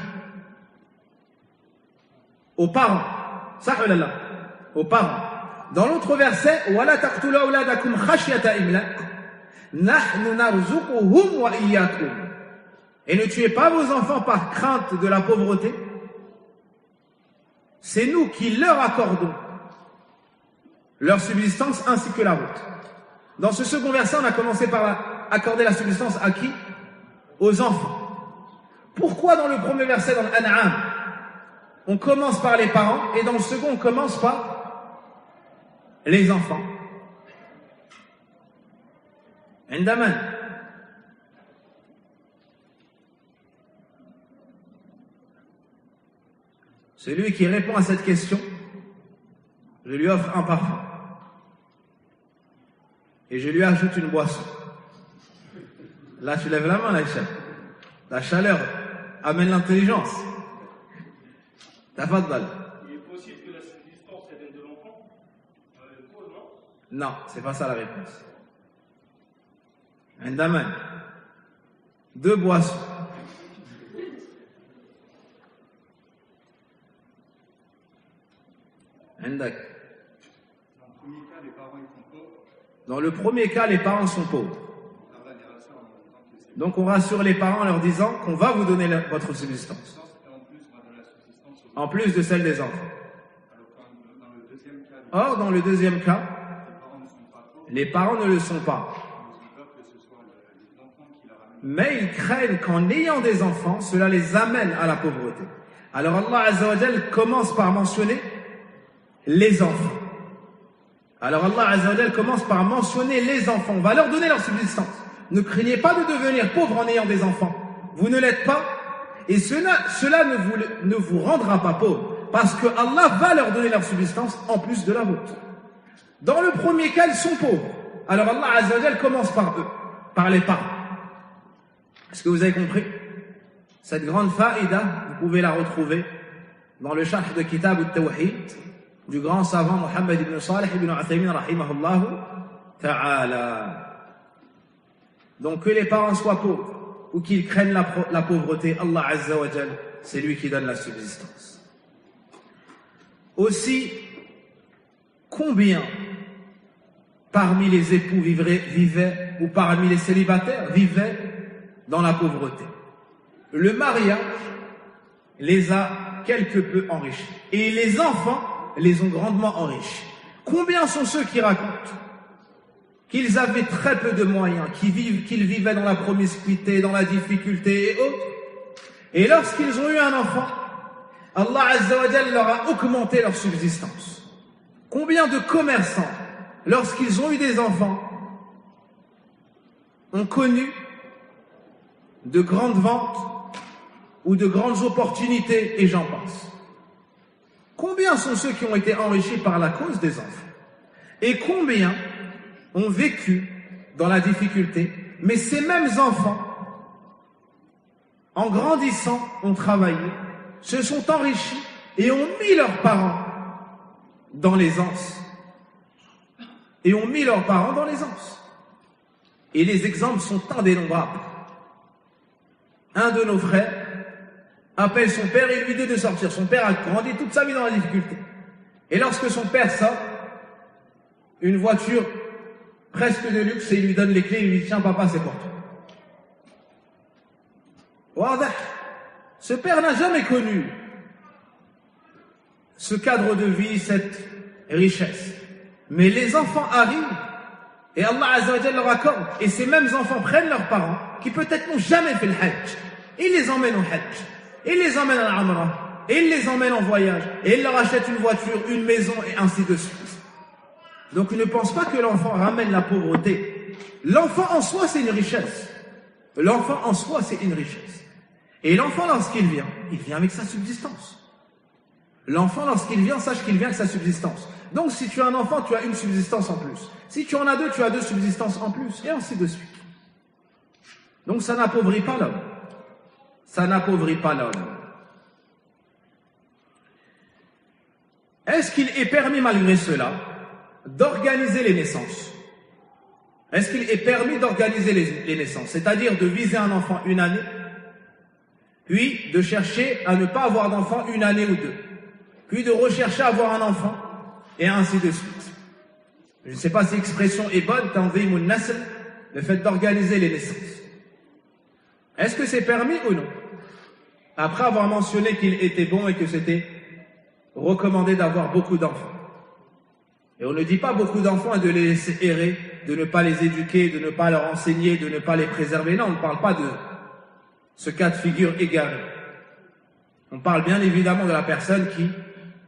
Aux parents. Sahulala. Aux parents. Dans l'autre verset, وَلَا تَقْتُلُوا أَوْلَادَكُمْ خَشْيَةَ إِمْلَاقٍ نَحْنُ نَرْزُقُهُمْ وَإِيَّاكُمْ. Et ne tuez pas vos enfants par crainte de la pauvreté. C'est nous qui leur accordons leur subsistance ainsi que la vôtre. Dans ce second verset, on a commencé par accorder la subsistance à qui? Aux enfants. Pourquoi dans le premier verset, dans l'An'am, on commence par les parents et dans le second, on commence par les enfants? عندما celui qui répond à cette question, je lui offre un parfum et je lui ajoute une boisson. Là, tu lèves la main, Aïcha. La chaleur amène l'intelligence. Tafaddal. Il est possible que la subsistance vienne de l'enfant, le pauvre, non? Non, c'est pas ça la réponse. Indaman. Deux boissons. Indak. Dans le premier cas, les parents sont pauvres. Donc on rassure les parents en leur disant qu'on va vous donner votre subsistance. En plus de celle des enfants. Or, dans le deuxième cas, les parents ne le sont pas. Mais ils craignent qu'en ayant des enfants, cela les amène à la pauvreté. Alors Allah Azza wa Jalla commence par mentionner les enfants. Alors Allah Azza wa Jalla commence par mentionner les enfants. On va leur donner leur subsistance. Ne craignez pas de devenir pauvre en ayant des enfants. Vous ne l'êtes pas Et cela ne vous rendra pas pauvre, parce que Allah va leur donner leur subsistance en plus de la vôtre. Dans le premier cas, ils sont pauvres. Alors Allah Azza wa Jal commence par eux, par les parents. Est-ce que vous avez compris? Cette grande faïda, vous pouvez la retrouver dans le sharh de Kitab al-Tawhid du grand savant Muhammad ibn Salih ibn Uthaymin rahimahullah ta'ala. Donc que les parents soient pauvres ou qu'ils craignent la pauvreté, Allah Azza wa Jal, c'est lui qui donne la subsistance. Aussi, combien parmi les époux vivaient ou parmi les célibataires vivaient dans la pauvreté? Le mariage les a quelque peu enrichis et les enfants les ont grandement enrichis. Combien sont ceux qui racontent qu'ils avaient très peu de moyens, qu'ils vivaient dans la promiscuité, dans la difficulté et autres, et lorsqu'ils ont eu un enfant, Allah Azza wa Jal leur a augmenté leur subsistance. Combien de commerçants, lorsqu'ils ont eu des enfants, ont connu de grandes ventes ou de grandes opportunités, et j'en passe. Combien sont ceux qui ont été enrichis par la cause des enfants? Et combien ont vécu dans la difficulté, mais ces mêmes enfants, en grandissant, ont travaillé, se sont enrichis et ont mis leurs parents dans l'aisance. Et ont mis leurs parents dans l'aisance. Et les exemples sont indénombrables. Un de nos frères appelle son père et lui dit de sortir. Son père a grandi toute sa vie dans la difficulté. Et lorsque son père sort, une voiture presque de luxe, et il lui donne les clés, il lui dit: tiens papa, c'est pour toi. Ce père n'a jamais connu ce cadre de vie, cette richesse. Mais les enfants arrivent et Allah Azza wa Jalla leur accorde. Et ces mêmes enfants prennent leurs parents qui peut-être n'ont jamais fait le hajj. Ils les emmènent au hajj. Ils les emmènent à l'Amra. Et ils les emmènent en voyage. Et ils leur achètent une voiture, une maison et ainsi de suite. Donc ne pense pas que l'enfant ramène la pauvreté. L'enfant en soi, c'est une richesse. L'enfant en soi, c'est une richesse. Et l'enfant, lorsqu'il vient, il vient avec sa subsistance. L'enfant, lorsqu'il vient, sache qu'il vient avec sa subsistance. Donc si tu as un enfant, tu as une subsistance en plus. Si tu en as deux, tu as deux subsistances en plus. Et ainsi de suite. Donc ça n'appauvrit pas l'homme. Ça n'appauvrit pas l'homme. Est-ce qu'il est permis malgré cela d'organiser les naissances? Est-ce qu'il est permis d'organiser les naissances? C'est-à-dire de viser un enfant une année, puis de chercher à ne pas avoir d'enfant une année ou deux, puis de rechercher à avoir un enfant, et ainsi de suite. Je ne sais pas si l'expression est bonne, tanzimul nasl, le fait d'organiser les naissances. Est-ce que c'est permis ou non? Après avoir mentionné qu'il était bon et que c'était recommandé d'avoir beaucoup d'enfants. Et on ne dit pas beaucoup d'enfants et de les laisser errer, de ne pas les éduquer, de ne pas leur enseigner, de ne pas les préserver. Non, on ne parle pas de ce cas de figure égaré. On parle bien évidemment de la personne qui,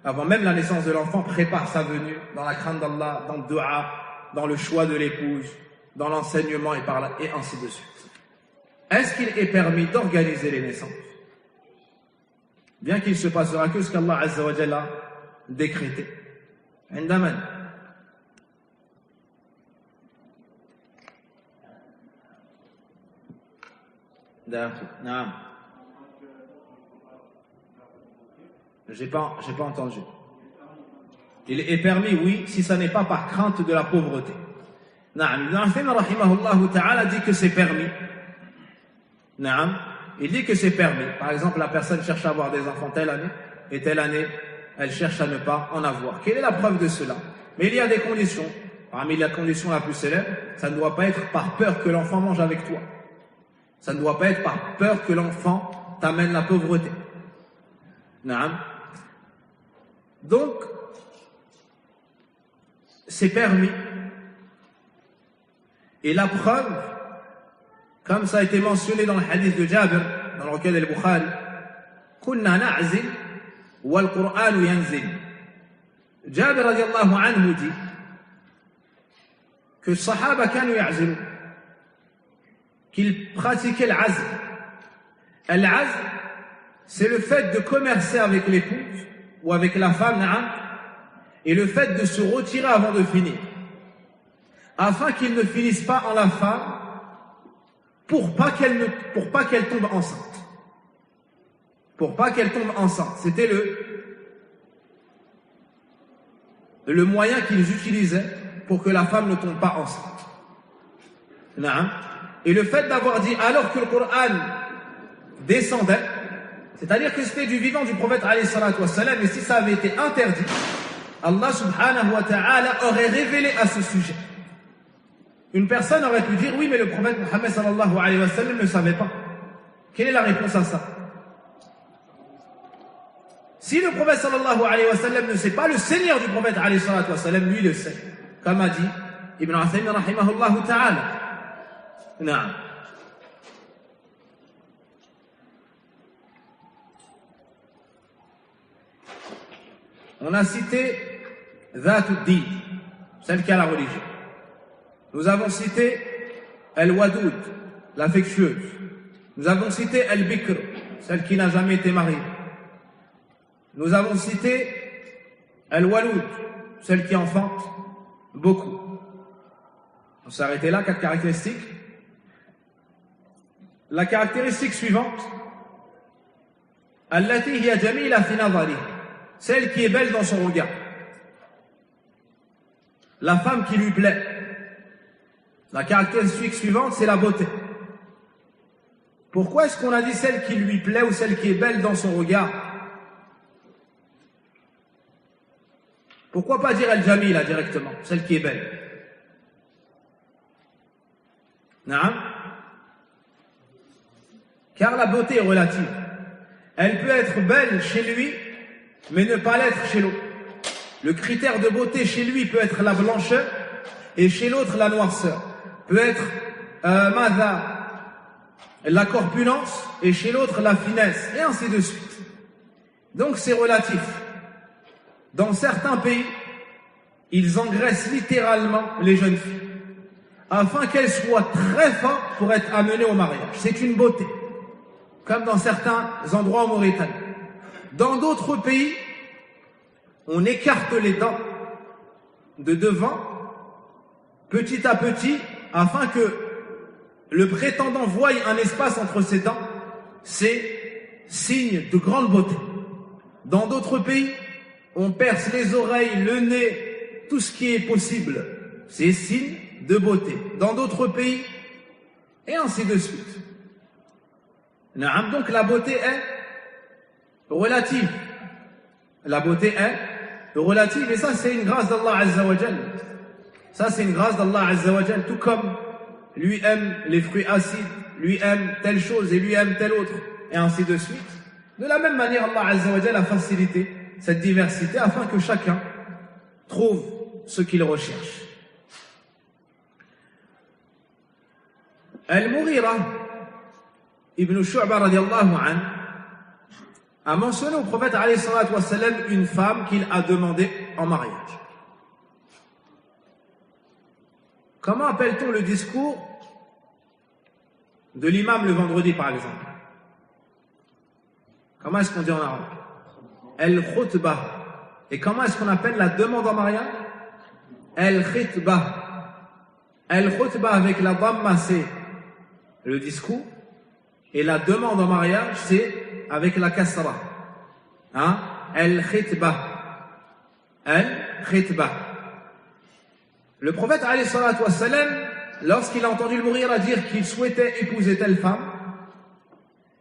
avant même la naissance de l'enfant, prépare sa venue dans la crainte d'Allah, dans le dua, dans le choix de l'épouse, dans l'enseignement et ainsi de suite. Est-ce qu'il est permis d'organiser les naissances? Bien qu'il se passera que ce qu'Allah Azza wa Jalla a décrété. Indaman. Non. J'ai pas entendu. Il est permis, oui, si ça n'est pas par crainte de la pauvreté. Naam. Ibn Uthaymin rahimahullah ta'ala dit que c'est permis. Naam. Il dit que c'est permis. Par exemple, la personne cherche à avoir des enfants telle année, et telle année, elle cherche à ne pas en avoir. Quelle est la preuve de cela? Mais il y a des conditions. Parmi la condition la plus célèbre, ça ne doit pas être par peur que l'enfant mange avec toi. Ça ne doit pas être par peur que l'enfant t'amène la pauvreté. Naam. Donc, c'est permis. Et la preuve, comme ça a été mentionné dans le hadith de Jabir, dans le recueil al-Bukhari, Kunna na'zil wal Qur'an yanzil. Jabir radiallahu anhu dit que les Sahaba kanu ya'zilun, qu'ils pratiquaient l'azl. L'azl, c'est le fait de commercer avec l'épouse ou avec la femme, na'am, et le fait de se retirer avant de finir, afin qu'il ne finisse pas en la femme pour pas qu'elle tombe enceinte. Pour pas qu'elle tombe enceinte. C'était le moyen qu'ils utilisaient pour que la femme ne tombe pas enceinte. Na'am. Et le fait d'avoir dit alors que le Coran descendait, c'est-à-dire que c'était du vivant du prophète alayhi salatu wassalam, et si ça avait été interdit, Allah subhanahu wa ta'ala aurait révélé à ce sujet. Une personne aurait pu dire oui, mais le prophète Mohammed sallallahu alayhi wa sallam ne savait pas. Quelle est la réponse à ça? Si le prophète sallallahu alayhi wa sallam ne sait pas, le Seigneur du prophète alayhi salatu wa sallam, lui le sait. Comme a dit Ibn Uthaymin rahimahullah ta'ala. Na'am. On a cité Dhatuddin, celle qui a la religion. Nous avons cité Al-Wadoud, l'affectueuse. Nous avons cité Al-Bikr, celle qui n'a jamais été mariée. Nous avons cité Al-Waloud, celle qui enfante beaucoup. On s'est arrêté là, 4 caractéristiques. La caractéristique suivante, Allati hiya jamila fi nadhariha, celle qui est belle dans son regard. La femme qui lui plaît. La caractéristique suivante, c'est la beauté. Pourquoi est-ce qu'on a dit celle qui lui plaît ou celle qui est belle dans son regard? Pourquoi pas dire Al-Jamila directement, celle qui est belle? Naam. Car la beauté est relative. Elle peut être belle chez lui, mais ne pas l'être chez l'autre. Le critère de beauté chez lui peut être la blancheur et chez l'autre la noirceur. Peut être la corpulence et chez l'autre la finesse, et ainsi de suite. Donc c'est relatif. Dans certains pays, ils engraissent littéralement les jeunes filles afin qu'elles soient très fortes pour être amenées au mariage. C'est une beauté, comme dans certains endroits en Mauritanie. Dans d'autres pays, on écarte les dents de devant, petit à petit, afin que le prétendant voie un espace entre ses dents. C'est signe de grande beauté. Dans d'autres pays, on perce les oreilles, le nez, tout ce qui est possible. C'est signe de beauté. Dans d'autres pays, et ainsi de suite. Donc la beauté est relative. La beauté est relative, et ça c'est une grâce d'Allah Azza wa Jal. Ça c'est une grâce d'Allah Azza wa Jal, tout comme lui aime les fruits acides, lui aime telle chose et lui aime telle autre, et ainsi de suite. De la même manière, Allah Azza wa Jal a facilité cette diversité afin que chacun trouve ce qu'il recherche. Al-Mughira ibn Shu'ba radiallahu anhu a mentionné au prophète alayhi salatu wassalam une femme qu'il a demandé en mariage. Comment appelle-t-on le discours de l'imam le vendredi, par exemple? Comment est-ce qu'on dit en arabe? Al-Khutbah. Et comment est-ce qu'on appelle la demande en mariage? Al-Khitbah. Al-Khutbah avec la dhamma, c'est le discours. Et la demande en mariage, c'est avec la kasra. Hein? Al-Khitbah. Al-Khitbah. Le prophète, alayhi salatu wassalam, lorsqu'il a entendu le Mughira dire qu'il souhaitait épouser telle femme,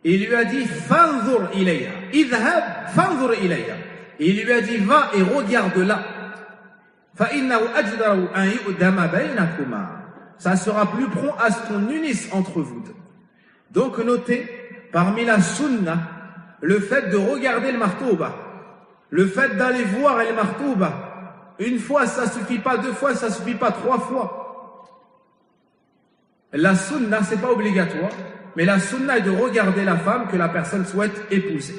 il lui a dit fanzur ilayha, idhhab fanzur ilayha. Et il lui a dit va et regarde-la. Fa innahu ajdaru an yu'dama baynakuma. Ça sera plus prompt à ce qu'on unisse entre vous deux. Donc notez parmi la sunna le fait de regarder le martouba, le fait d'aller voir le martouba. Une fois, ça suffit pas, 2 fois, ça suffit pas, 3 fois. La sunna, c'est pas obligatoire, mais la sunna est de regarder la femme que la personne souhaite épouser.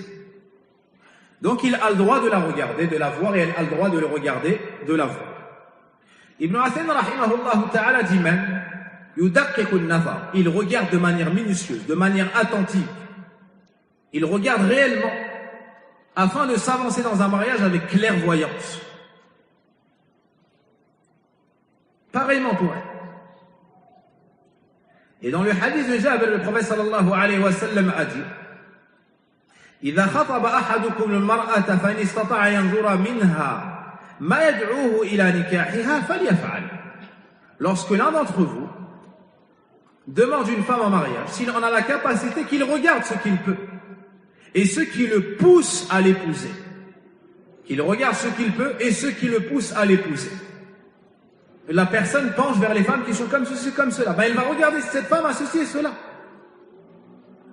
Donc il a le droit de la regarder, de la voir, et elle a le droit de le regarder, de la voir. Ibn Uthaymin rahimahullah ta'ala dit même, il regarde de manière minutieuse, de manière attentive. Il regarde réellement afin de s'avancer dans un mariage avec clairvoyance. Pareillement pour elle. Et dans le hadith de Jabir, le prophète sallallahu alayhi wa sallam a dit إذا خطب أحدكم المرأة فإن استطاع ينظر منها ما يدعوه إلى نكاحها فليفعل. Lorsque l'un d'entre vous demande une femme en mariage, s'il en a la capacité, qu'il regarde ce qu'il peut et ce qui le pousse à l'épouser. Qu'il regarde ce qu'il peut et ce qui le pousse à l'épouser. La personne penche vers les femmes qui sont comme ceci, comme cela. Ben, elle va regarder si cette femme a ceci et cela.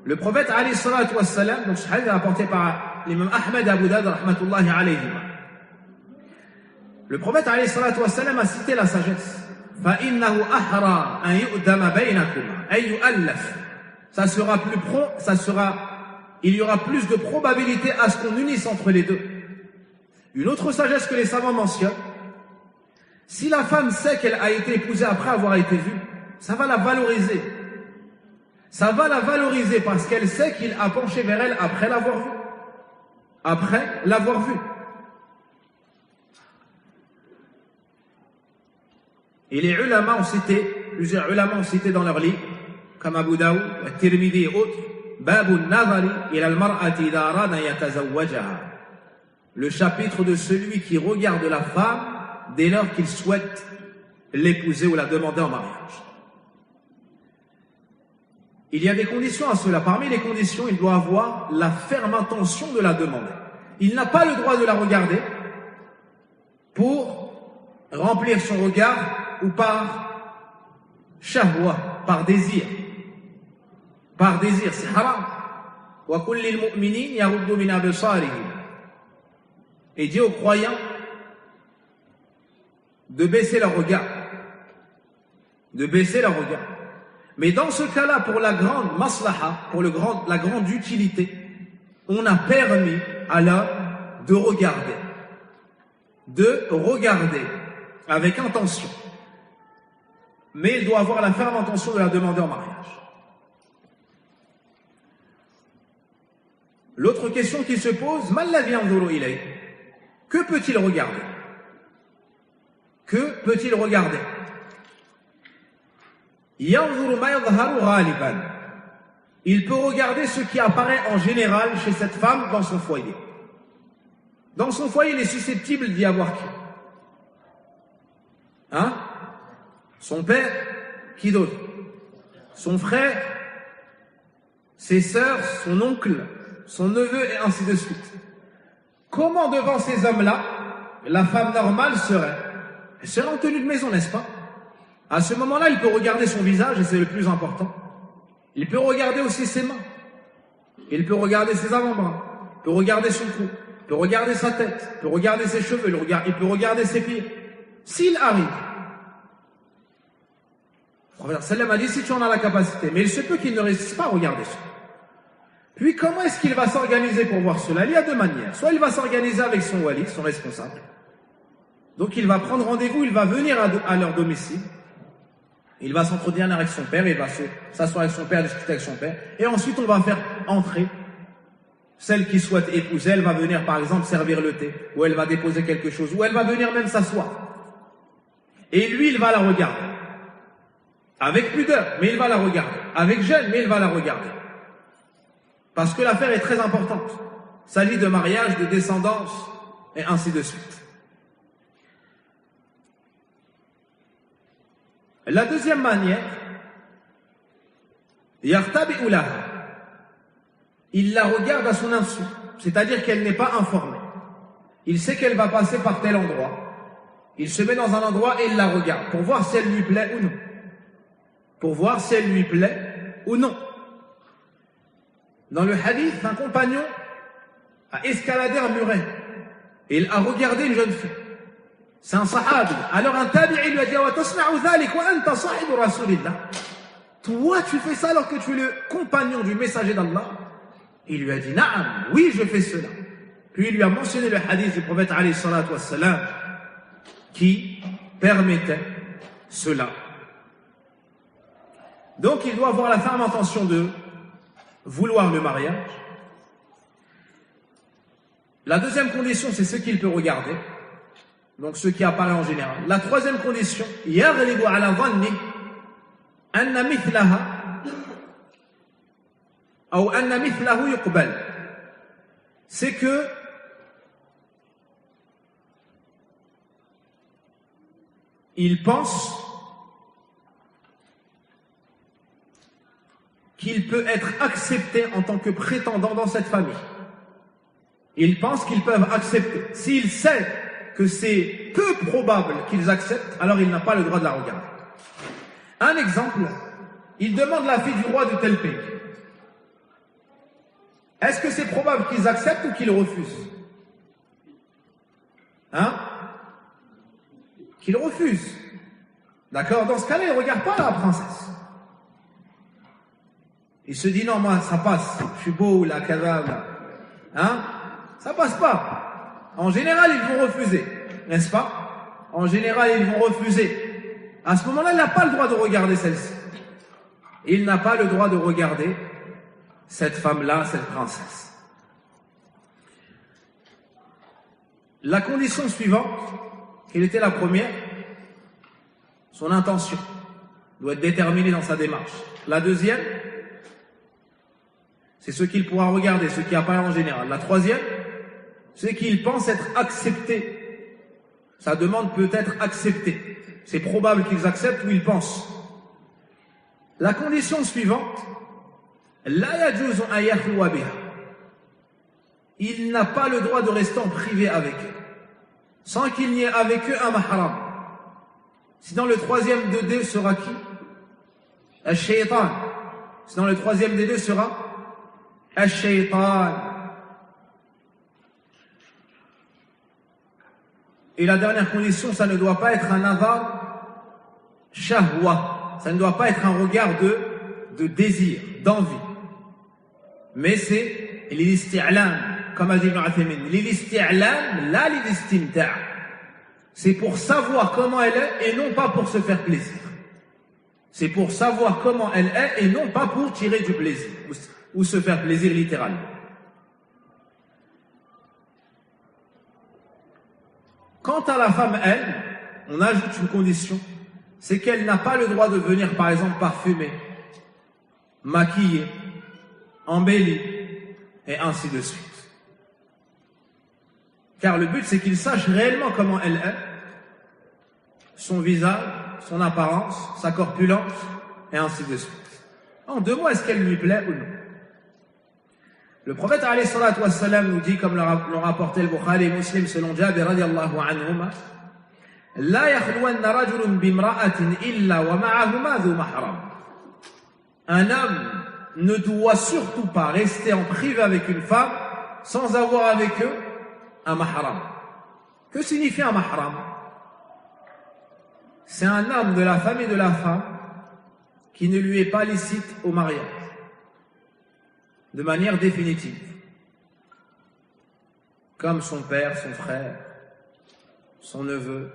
Le prophète, alayhi salatu wassalam, donc ce hadith est rapporté par l'imam Ahmed Abu Dawud, rahmatullahi alayhi. Le prophète, alayhi salatu wassalam, a cité la sagesse. فَإِنَّهُ أَحْرَى أَنْ يُؤْدَمَ بَيْنَكُمَا أَنْ يُؤَلَّفْ. Ça sera plus prompt, il y aura plus de probabilité à ce qu'on unisse entre les deux. Une autre sagesse que les savants mentionnent, si la femme sait qu'elle a été épousée après avoir été vue, ça va la valoriser. Ça va la valoriser parce qu'elle sait qu'il a penché vers elle après l'avoir vue. Après l'avoir vue. Et les ulama ont cité, plusieurs ulama ont cité dans leur livre, comme Abu Daoud, At-Tirmidhi et autres, Babu al-Nazari ila al-mar'ati idha arada an yatazawwajaha. Le chapitre de celui qui regarde la femme dès lors qu'il souhaite l'épouser ou la demander en mariage. Il y a des conditions à cela. Parmi les conditions, il doit avoir la ferme intention de la demander. Il n'a pas le droit de la regarder pour remplir son regard ou par shahwa, par désir. Par désir, c'est haram. Wa kullil mu'minin yaruddu min absarihim. Et dit aux croyants de baisser leur regard. De baisser leur regard. Mais dans ce cas-là, pour la grande maslaha, pour la grande utilité, on a permis à l'homme de regarder. De regarder avec intention. Mais il doit avoir la ferme intention de la demander en mariage. L'autre question qui se pose, Mallavi yanzuru ilayh. Que peut-il regarder? Que peut-il regarder? Yanzuru ma yadhharu ghaliban. Il peut regarder ce qui apparaît en général chez cette femme dans son foyer. Dans son foyer, il est susceptible d'y avoir qui? Hein? Son père? Qui d'autre? Son frère? Ses sœurs? Son oncle? Son neveu? Et ainsi de suite. Comment devant ces hommes-là, la femme normale serait? Elle serait en tenue de maison, n'est-ce pas? À ce moment-là, il peut regarder son visage, et c'est le plus important. Il peut regarder aussi ses mains. Il peut regarder ses avant-bras. Il peut regarder son cou. Il peut regarder sa tête. Il peut regarder ses cheveux. Il peut regarder ses pieds. S'il arrive, le prophète sallam a dit, si tu en as la capacité, mais il se peut qu'il ne réussisse pas à regarder ça. Puis comment est-ce qu'il va s'organiser pour voir cela? Il y a deux manières. Soit il va s'organiser avec son wali, son responsable. Donc il va prendre rendez-vous, il va venir à leur domicile. Il va s'entretenir avec son père, il va s'asseoir avec son père, discuter avec son père. Et ensuite on va faire entrer celle qui souhaite épouser. Elle va venir par exemple servir le thé, ou elle va déposer quelque chose, ou elle va venir même s'asseoir. Et lui il va la regarder. Avec pudeur, mais il va la regarder. Avec gêne, mais il va la regarder. Parce que l'affaire est très importante. Il s'agit de mariage, de descendance, et ainsi de suite. La deuxième manière, yartabi'u laha. Il la regarde à son insu, c'est-à-dire qu'elle n'est pas informée. Il sait qu'elle va passer par tel endroit. Il se met dans un endroit et il la regarde pour voir si elle lui plaît ou non. Pour voir si elle lui plaît ou non. Dans le hadith, un compagnon a escaladé un muret et il a regardé une jeune fille. C'est un sahabi. Alors un tabi'i lui a dit wa tasna'u dhalik wa anta sahibu rasulillah. Toi tu fais ça alors que tu es le compagnon du messager d'Allah? Il lui a dit na'am, oui je fais cela. Puis il lui a mentionné le hadith du prophète alayhi salatu wassalam qui permettait cela. Donc il doit avoir la ferme intention de vouloir le mariage, La deuxième condition, c'est ce qu'il peut regarder. Donc ce qui apparaît en général. La troisième condition, يغلب على ظني أن مثلها أو أن مثله يقبل. C'est que il pense qu'il peut être accepté en tant que prétendant dans cette famille. Ils pensent qu'ils peuvent accepter. S'il sait que c'est peu probable qu'ils acceptent, alors il n'a pas le droit de la regarder. Un exemple, il demande la fille du roi de tel pays. Est-ce que c'est probable qu'ils acceptent ou qu'ils refusent? Hein? Qu'ils refusent. D'accord? Dans ce cas-là, il ne regarde pas la princesse. Il se dit non, moi, ça passe. Je suis beau, là, là. Hein? Ça passe pas. En général, ils vont refuser. N'est-ce pas? En général, ils vont refuser. À ce moment-là, il n'a pas le droit de regarder celle-ci. Il n'a pas le droit de regarder cette femme-là, cette princesse. La condition suivante, quelle était la première? Son intention doit être déterminée dans sa démarche. La deuxième, c'est ce qu'il pourra regarder, ce qui apparaît en général. La troisième, c'est qu'il pense être accepté. Sa demande peut être acceptée. C'est probable qu'ils acceptent ou ils pensent. La condition suivante, la yajuzu an yakhluwa biha. Il n'a pas le droit de rester en privé avec eux, sans qu'il n'y ait avec eux un mahram. Sinon le troisième des deux sera qui? Al-shaytan. Sinon le troisième des deux sera Al-shaytan. Et la dernière condition, ça ne doit pas être un nazar shahwa. Ça ne doit pas être un regard de désir, d'envie. Mais c'est l'isti'lam, comme a dit Ibn Uthaymin. L'isti'lam, la l'istimta'. C'est pour savoir comment elle est et non pas pour se faire plaisir. C'est pour savoir comment elle est et non pas pour tirer du plaisir ou se faire plaisir littéralement. Quant à la femme, elle, on ajoute une condition, c'est qu'elle n'a pas le droit de venir, par exemple, parfumée, maquillée, embellie, et ainsi de suite. Car le but, c'est qu'il sache réellement comment elle est, son visage, son apparence, sa corpulence, et ainsi de suite. En 2 mots, est-ce qu'elle lui plaît ou non? Le prophète alayhi salatu wassalam nous dit, comme l'ont rapporté le Bukhari et Muslim selon Jabir radiallahu anhuma, La yakhluwanna rajulun bimra'atin illa wa ma'ahuma dhu mahram. Un homme ne doit surtout pas rester en privé avec une femme sans avoir avec eux un mahram. Que signifie un mahram? C'est un homme de la famille de la femme qui ne lui est pas licite au mariage, de manière définitive. Comme son père, son frère, son neveu,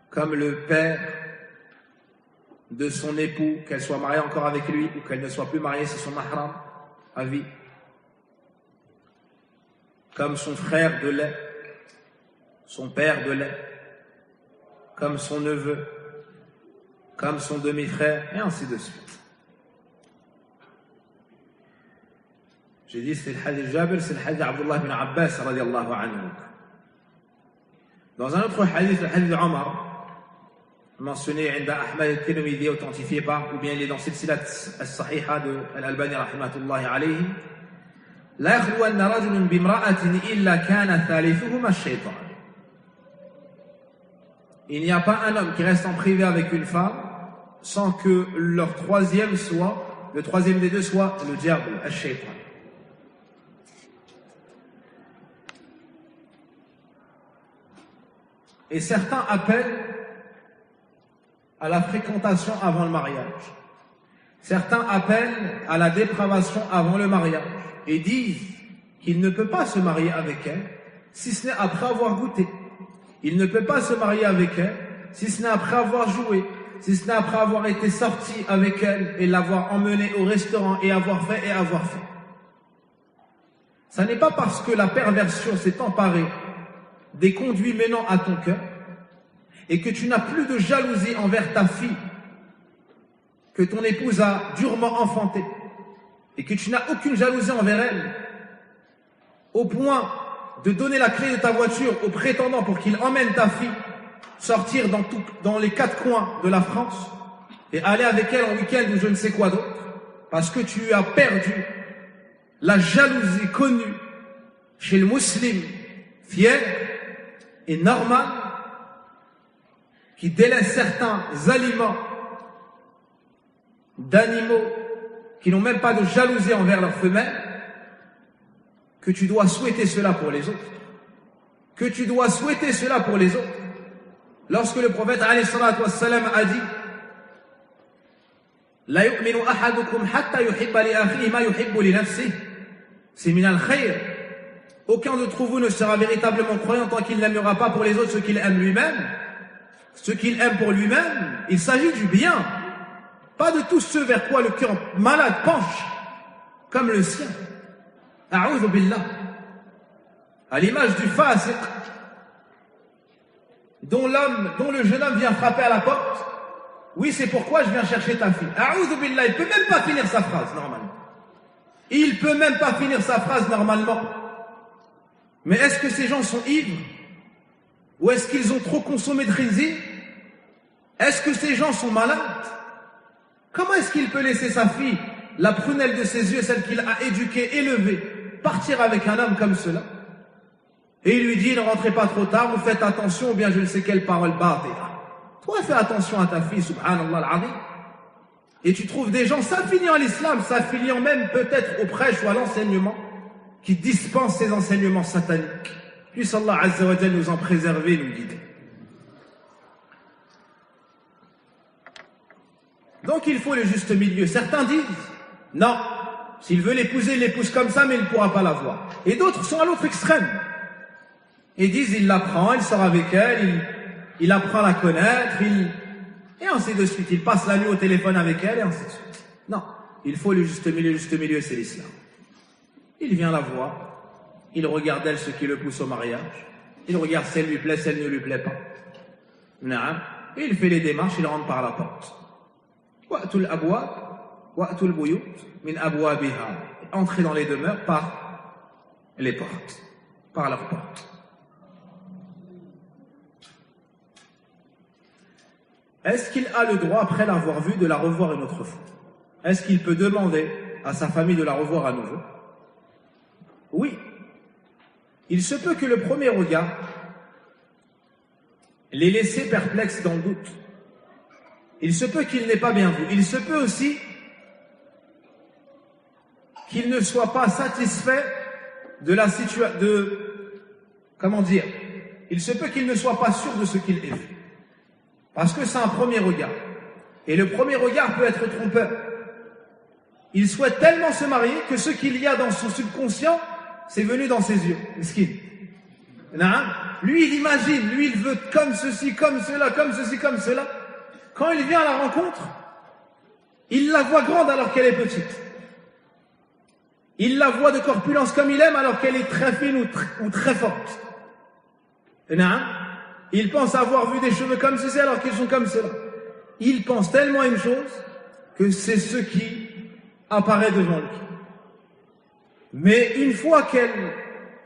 comme le père de son époux, qu'elle soit mariée encore avec lui ou qu'elle ne soit plus mariée, c'est son mahram à vie. Comme son frère de lait, son père de lait, comme son neveu, comme son demi-frère, et ainsi de suite. J'ai dit c'est le hadith Jabir, c'est le hadith Abdullah ibn Abbas radiallahu anhu. Dans un autre hadith, le hadith Omar, mentionné عند أحمد الترمذي, authentifié par, ou bien il est dans Silsilat al-Sahiha de Al-Albani rahmatullahi alayhi, لا يخلون رجل بامرأة إلا كان ثالثهما الشيطان. Il n'y a pas un homme qui reste en privé avec une femme sans que le troisième des deux soit le diable, al-shaytan. Et certains appellent à la fréquentation avant le mariage. Certains appellent à la dépravation avant le mariage et disent qu'il ne peut pas se marier avec elle si ce n'est après avoir goûté. Il ne peut pas se marier avec elle si ce n'est après avoir joué, si ce n'est après avoir été sorti avec elle et l'avoir emmenée au restaurant et avoir fait. Ça n'est pas parce que la perversion s'est emparée des conduits menant à ton cœur et que tu n'as plus de jalousie envers ta fille que ton épouse a durement enfantée et que tu n'as aucune jalousie envers elle au point de donner la clé de ta voiture au prétendant pour qu'il emmène ta fille sortir dans les 4 coins de la France et aller avec elle en week-end ou je ne sais quoi d'autre, parce que tu as perdu la jalousie connue chez le musulman fier et normal qui délaisse certains aliments d'animaux qui n'ont même pas de jalousie envers leurs femelles, que tu dois souhaiter cela pour les autres. Que tu dois souhaiter cela pour les autres. Lorsque le prophète alayhi salatu wassalam a dit La yu'minu ahadukum hatta yuhibba li akhihi ma yuhibbu li nafsihi. C'est min al-khayr. Aucun d'entre vous ne sera véritablement croyant tant qu'il n'aimera pas pour les autres ce qu'il aime lui-même. Ce qu'il aime pour lui-même, il s'agit du bien. Pas de tout ce vers quoi le cœur malade penche, comme le sien. A'udhu billah. À l'image du fasiq, dont le jeune homme vient frapper à la porte. Oui, c'est pourquoi je viens chercher ta fille. A'udhu billah, il peut même pas finir sa phrase, normalement. Il peut même pas finir sa phrase, normalement. Mais est-ce que ces gens sont ivres? Ou est-ce qu'ils ont trop consommé de rizzi? Est-ce que ces gens sont malades? Comment est-ce qu'il peut laisser sa fille, la prunelle de ses yeux, celle qu'il a éduquée, élevée, partir avec un homme comme cela? Et il lui dit, ne rentrez pas trop tard, vous faites attention, ou bien je ne sais quelle parole batira. Toi, fais attention à ta fille, subhanallah al-azim. Et tu trouves des gens s'affiliant à l'islam, s'affiliant même peut-être au prêche ou à l'enseignement, qui dispensent ces enseignements sataniques. Puisse Allah Azza wa Jalla nous en préserver et nous guider. Donc il faut le juste milieu. Certains disent, non, s'il veut l'épouser, il l'épouse comme ça, mais il ne pourra pas l'avoir. Et d'autres sont à l'autre extrême. Et disent, il l'apprend, il sort avec elle, il apprend à la connaître, et ainsi de suite. Il passe la nuit au téléphone avec elle, et ainsi de suite. Non, il faut le juste milieu, c'est l'islam. Il vient la voir, il regarde elle ce qui le pousse au mariage, il regarde si elle lui plaît, si elle ne lui plaît pas. Et il fait les démarches, il rentre par la porte. Wa'tul abwab, wa'tul buyut, min abwabiha. Entrer dans les demeures par les portes, par leurs portes. Est-ce qu'il a le droit, après l'avoir vue, de la revoir une autre fois? Est-ce qu'il peut demander à sa famille de la revoir à nouveau? Oui. Il se peut que le premier regard l'ait laissé perplexe dans le doute. Il se peut qu'il n'ait pas bien vu. Il se peut aussi qu'il ne soit pas satisfait de la situation, comment dire, il se peut qu'il ne soit pas sûr de ce qu'il est fait. Parce que c'est un premier regard. Et le premier regard peut être trompeur. Il souhaite tellement se marier que ce qu'il y a dans son subconscient, c'est venu dans ses yeux. Miskin. Lui, il imagine, lui, il veut comme ceci, comme cela, comme ceci, comme cela. Quand il vient à la rencontre, il la voit grande alors qu'elle est petite. Il la voit de corpulence comme il aime alors qu'elle est très fine ou très forte. Il pense avoir vu des cheveux comme ceci alors qu'ils sont comme cela. Il pense tellement à une chose que c'est ce qui apparaît devant lui. Mais une fois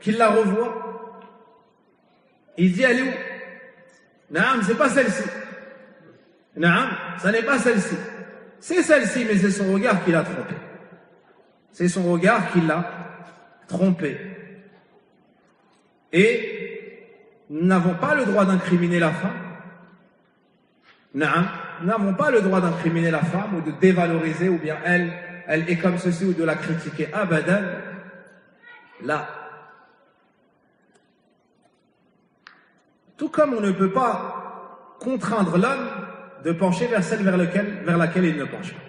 qu'il la revoit, il dit, elle est où? Naam, c'est pas celle-ci. Naam, ça n'est pas celle-ci. C'est celle-ci, mais c'est son regard qui l'a trompé. C'est son regard qui l'a trompé. Et nous n'avons pas le droit d'incriminer la femme. Naam, nous n'avons pas le droit d'incriminer la femme ou de dévaloriser, ou bien elle est comme ceci, ou de la critiquer. Abadan. Là. Tout comme on ne peut pas contraindre l'homme de pencher vers celle vers laquelle il ne penche pas.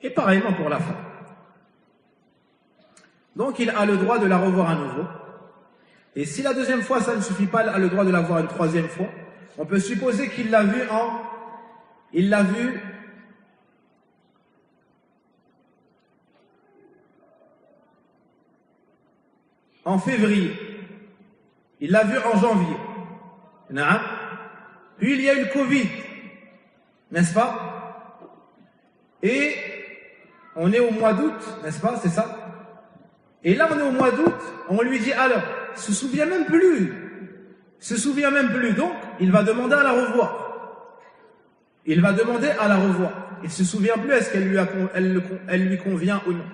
Et pareillement pour la femme. Donc il a le droit de la revoir à nouveau. Et si la deuxième fois ça ne suffit pas, il a le droit de la voir une troisième fois. On peut supposer qu'il l'a vue en février. Il l'a vu en janvier. Puis il y a eu le Covid, n'est-ce pas? Et on est au mois d'août, n'est-ce pas? C'est ça? Et là, on est au mois d'août, on lui dit alors, il se souvient même plus. Il se souvient même plus, donc il va demander à la revoir. Il va demander à la revoir. Il se souvient plus, est-ce qu'elle lui convient ou non?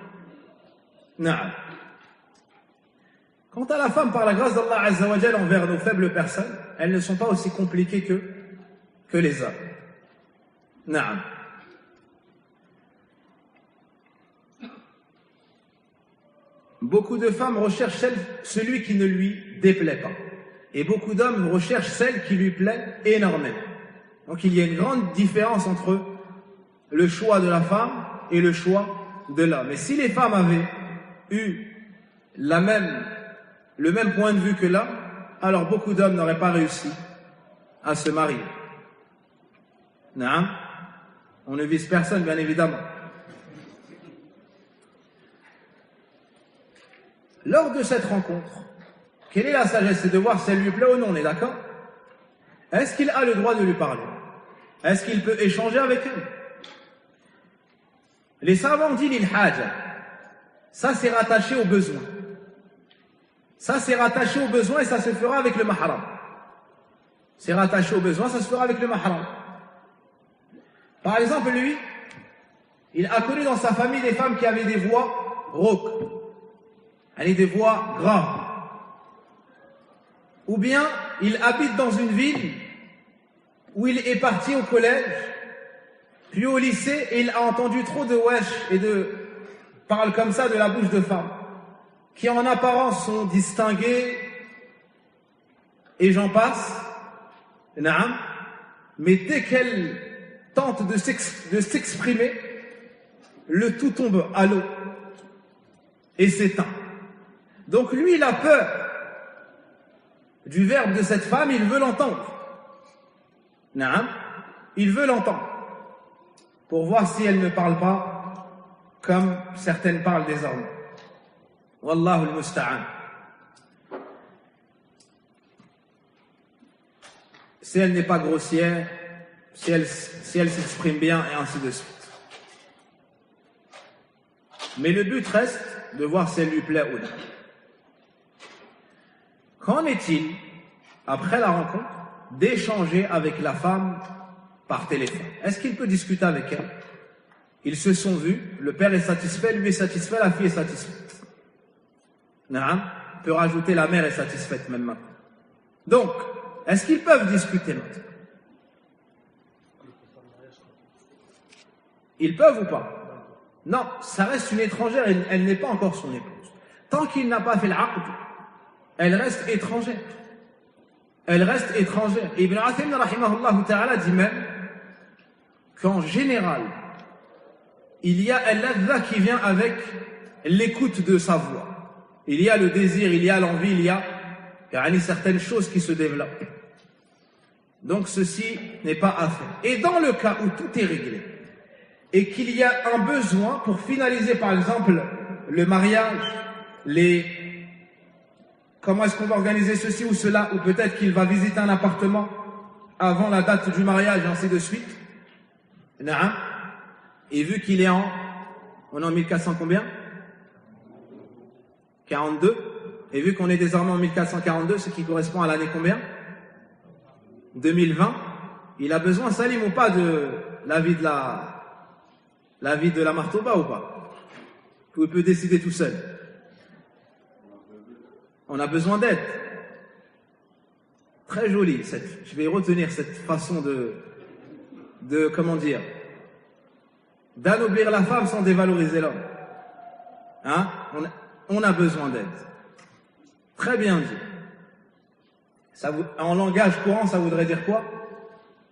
Naam. Quant à la femme, par la grâce d'Allah Azza wa Jal envers nos faibles personnes, elles ne sont pas aussi compliquées que les hommes. Naam. Beaucoup de femmes recherchent celui qui ne lui déplaît pas. Et beaucoup d'hommes recherchent celle qui lui plaît énormément. Donc il y a une grande différence entre le choix de la femme et le choix de l'homme. Et si les femmes avaient eu le même point de vue que l'homme, alors beaucoup d'hommes n'auraient pas réussi à se marier. Naam. On ne vise personne, bien évidemment. Lors de cette rencontre, quelle est la sagesse? C'est de voir si elle lui plaît ou non, on est d'accord? Est-ce qu'il a le droit de lui parler? Est-ce qu'il peut échanger avec elle? Les savants disent lil haja. Ça c'est rattaché au besoin. Ça c'est rattaché au besoin et ça se fera avec le mahram. C'est rattaché au besoin, ça se fera avec le mahram. Par exemple, lui, il a connu dans sa famille des femmes qui avaient des voix rauques. Elle est des voix graves. Ou bien, il habite dans une ville où il est parti au collège, puis au lycée, et il a entendu trop de wesh et de paroles comme ça de la bouche de femmes, qui en apparence sont distinguées, et j'en passe, naam, mais dès qu'elle tente de s'exprimer, le tout tombe à l'eau et s'éteint. Donc lui, il a peur du verbe de cette femme, il veut l'entendre. Naam, il veut l'entendre. Pour voir si elle ne parle pas comme certaines parlent désormais. Wallahu al-musta'an. Si elle n'est pas grossière, si elle s'exprime bien, et ainsi de suite. Mais le but reste de voir si elle lui plaît ou non. Qu'en est-il, après la rencontre, d'échanger avec la femme par téléphone? Est-ce qu'il peut discuter avec elle? Ils se sont vus, le père est satisfait, lui est satisfait, la fille est satisfaite. Naam, on peut rajouter la mère est satisfaite même maintenant. Donc, est-ce qu'ils peuvent discuter maintenant? Ils peuvent ou pas? Non, ça reste une étrangère, elle n'est pas encore son épouse. Tant qu'il n'a pas fait l'aqd, elle reste étrangère. Elle reste étrangère. Et Ibn Athim, rahimahullah ta'ala, dit même qu'en général, il y a al-ladha qui vient avec l'écoute de sa voix. Il y a le désir, il y a l'envie, il y a certaines choses qui se développent. Donc ceci n'est pas à faire. Et dans le cas où tout est réglé, et qu'il y a un besoin pour finaliser par exemple le mariage, comment est-ce qu'on va organiser ceci ou cela, ou peut-être qu'il va visiter un appartement avant la date du mariage, et ainsi de suite. Et vu qu'il est on est en 1400 combien? 42. Et vu qu'on est désormais en 1442, ce qui correspond à l'année combien? 2020. Il a besoin, Salim ou pas, de l'avis de la martouba ou pas? Ou il peut décider tout seul? On a besoin d'aide. Très joli. Je vais retenir cette façon de comment dire, d'anoblir la femme sans dévaloriser l'homme. Hein? On a besoin d'aide. Très bien dit. En langage courant, ça voudrait dire quoi?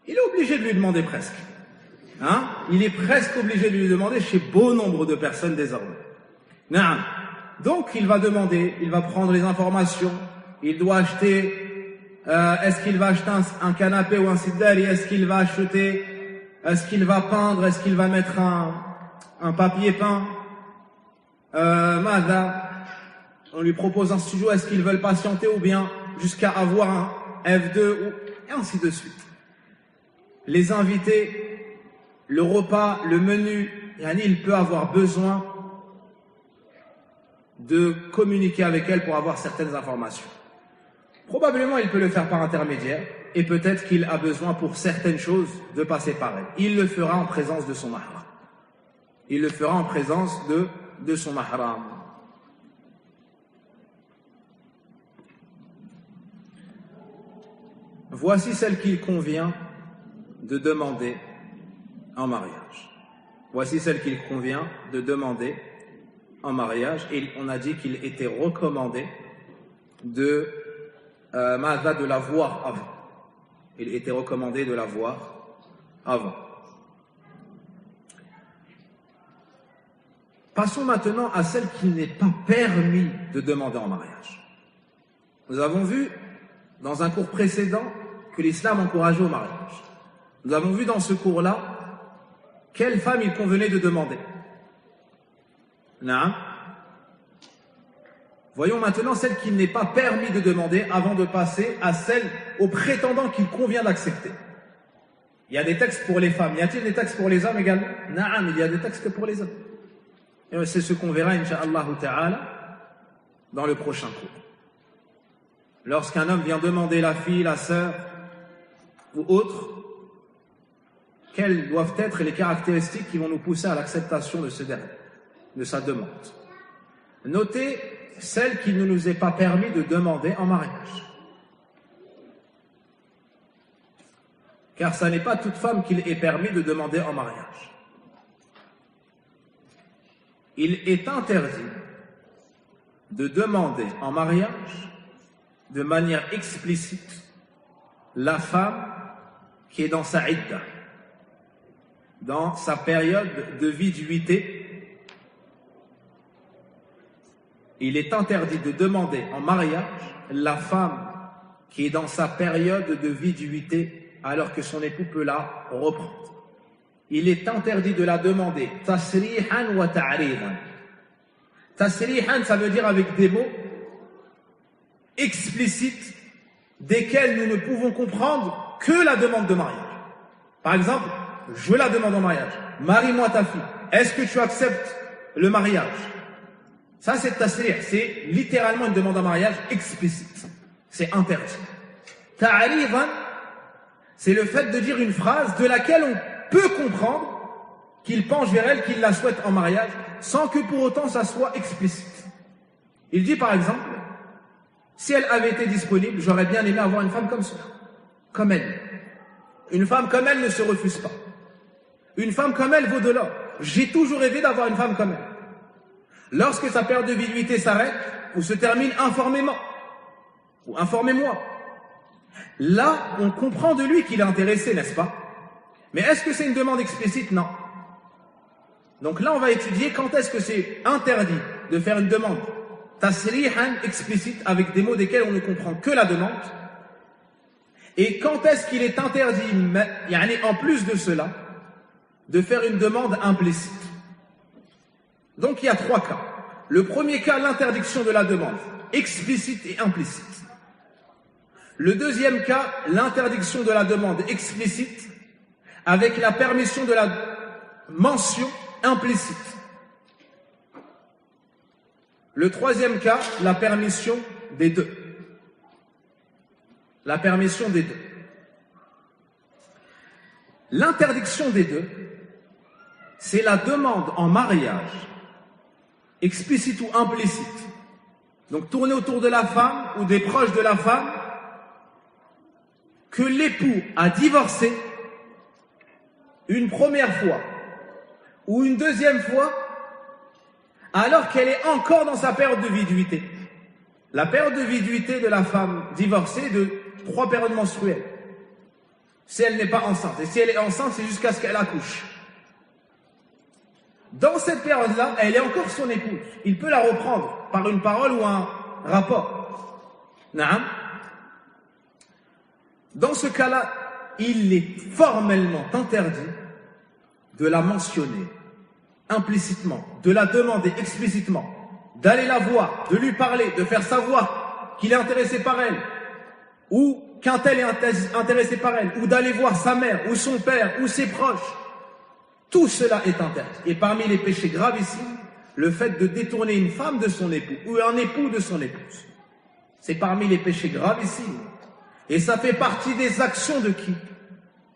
Il est obligé de lui demander presque. Hein? Il est presque obligé de lui demander chez bon nombre de personnes désormais. Non. Donc il va demander, il va prendre les informations, il doit acheter, est-ce qu'il va acheter un canapé ou un sidari, est-ce qu'il va peindre, est-ce qu'il va mettre un papier peint, Mada, On lui propose un studio, est-ce qu'ils veulent patienter ou bien jusqu'à avoir un F2 et ainsi de suite. Les invités, le repas, le menu, il peut avoir besoin de communiquer avec elle pour avoir certaines informations. Probablement, il peut le faire par intermédiaire et peut-être qu'il a besoin pour certaines choses de passer par elle. Il le fera en présence de son mahram. Il le fera en présence de son mahram. Voici celle qu'il convient de demander en mariage. Voici celle qu'il convient de demander en mariage. Et on a dit qu'il était recommandé de la voir avant. Il était recommandé de la voir avant. Passons maintenant à celle qui n'est pas permis de demander en mariage. Nous avons vu dans un cours précédent que l'islam encourageait au mariage. Nous avons vu dans ce cours-là quelle femme il convenait de demander. Naam. Voyons maintenant celle qu'il n'est pas permis de demander avant de passer à celle au prétendant qu'il convient d'accepter. Il y a des textes pour les femmes. Y a-t-il des textes pour les hommes également? Naam, il y a des textes pour les hommes. Et c'est ce qu'on verra, incha'Allah ta'ala, dans le prochain cours. Lorsqu'un homme vient demander la fille, la sœur ou autre, quelles doivent être les caractéristiques qui vont nous pousser à l'acceptation de ce dernier, de sa demande. Notez celle qui ne nous est pas permis de demander en mariage. Car ça n'est pas toute femme qu'il est permis de demander en mariage. Il est interdit de demander en mariage de manière explicite la femme qui est dans sa idda, dans sa période de viduité. Il est interdit de demander en mariage la femme qui est dans sa période de viduité alors que son époux peut la reprendre. Il est interdit de la demander tasrihan wa ta'ridan. Tasrihan, ça veut dire avec des mots explicites desquels nous ne pouvons comprendre que la demande de mariage. Par exemple, je la demande en mariage. Marie-moi ta fille. Est-ce que tu acceptes le mariage? Ça, c'est tasrih. C'est littéralement une demande en mariage explicite. C'est interdit. Ta'ridan, c'est le fait de dire une phrase de laquelle on peut comprendre qu'il penche vers elle, qu'il la souhaite en mariage, sans que pour autant ça soit explicite. Il dit par exemple, si elle avait été disponible, j'aurais bien aimé avoir une femme comme ça, comme elle. Une femme comme elle ne se refuse pas. Une femme comme elle vaut de l'or. J'ai toujours rêvé d'avoir une femme comme elle. Lorsque sa période de viduité s'arrête ou se termine, informez-moi ou informez-moi. Là, on comprend de lui qu'il est intéressé, n'est-ce pas? Mais est-ce que c'est une demande explicite? Non. Donc là, on va étudier quand est-ce que c'est interdit de faire une demande tasrihan explicite avec des mots desquels on ne comprend que la demande, et quand est-ce qu'il est interdit, en plus de cela, de faire une demande implicite. Donc il y a trois cas. Le premier cas, l'interdiction de la demande explicite et implicite. Le deuxième cas, l'interdiction de la demande explicite avec la permission de la mention implicite. Le troisième cas, la permission des deux. La permission des deux. L'interdiction des deux, c'est la demande en mariage, explicite ou implicite. Donc tourner autour de la femme ou des proches de la femme, que l'époux a divorcé une première fois ou une deuxième fois alors qu'elle est encore dans sa période de viduité. La période de viduité de la femme divorcée est de 3 périodes menstruelles. Si elle n'est pas enceinte. Et si elle est enceinte, c'est jusqu'à ce qu'elle accouche. Dans cette période-là, elle est encore son épouse. Il peut la reprendre par une parole ou un rapport. Naam. Dans ce cas-là, il est formellement interdit de la mentionner implicitement, de la demander explicitement, d'aller la voir, de lui parler, de faire savoir qu'il est intéressé par elle, ou qu'un tel est intéressé par elle, ou d'aller voir sa mère, ou son père, ou ses proches, tout cela est interdit. Et parmi les péchés gravissimes, le fait de détourner une femme de son époux, ou un époux de son épouse. C'est parmi les péchés gravissimes. Et ça fait partie des actions de qui?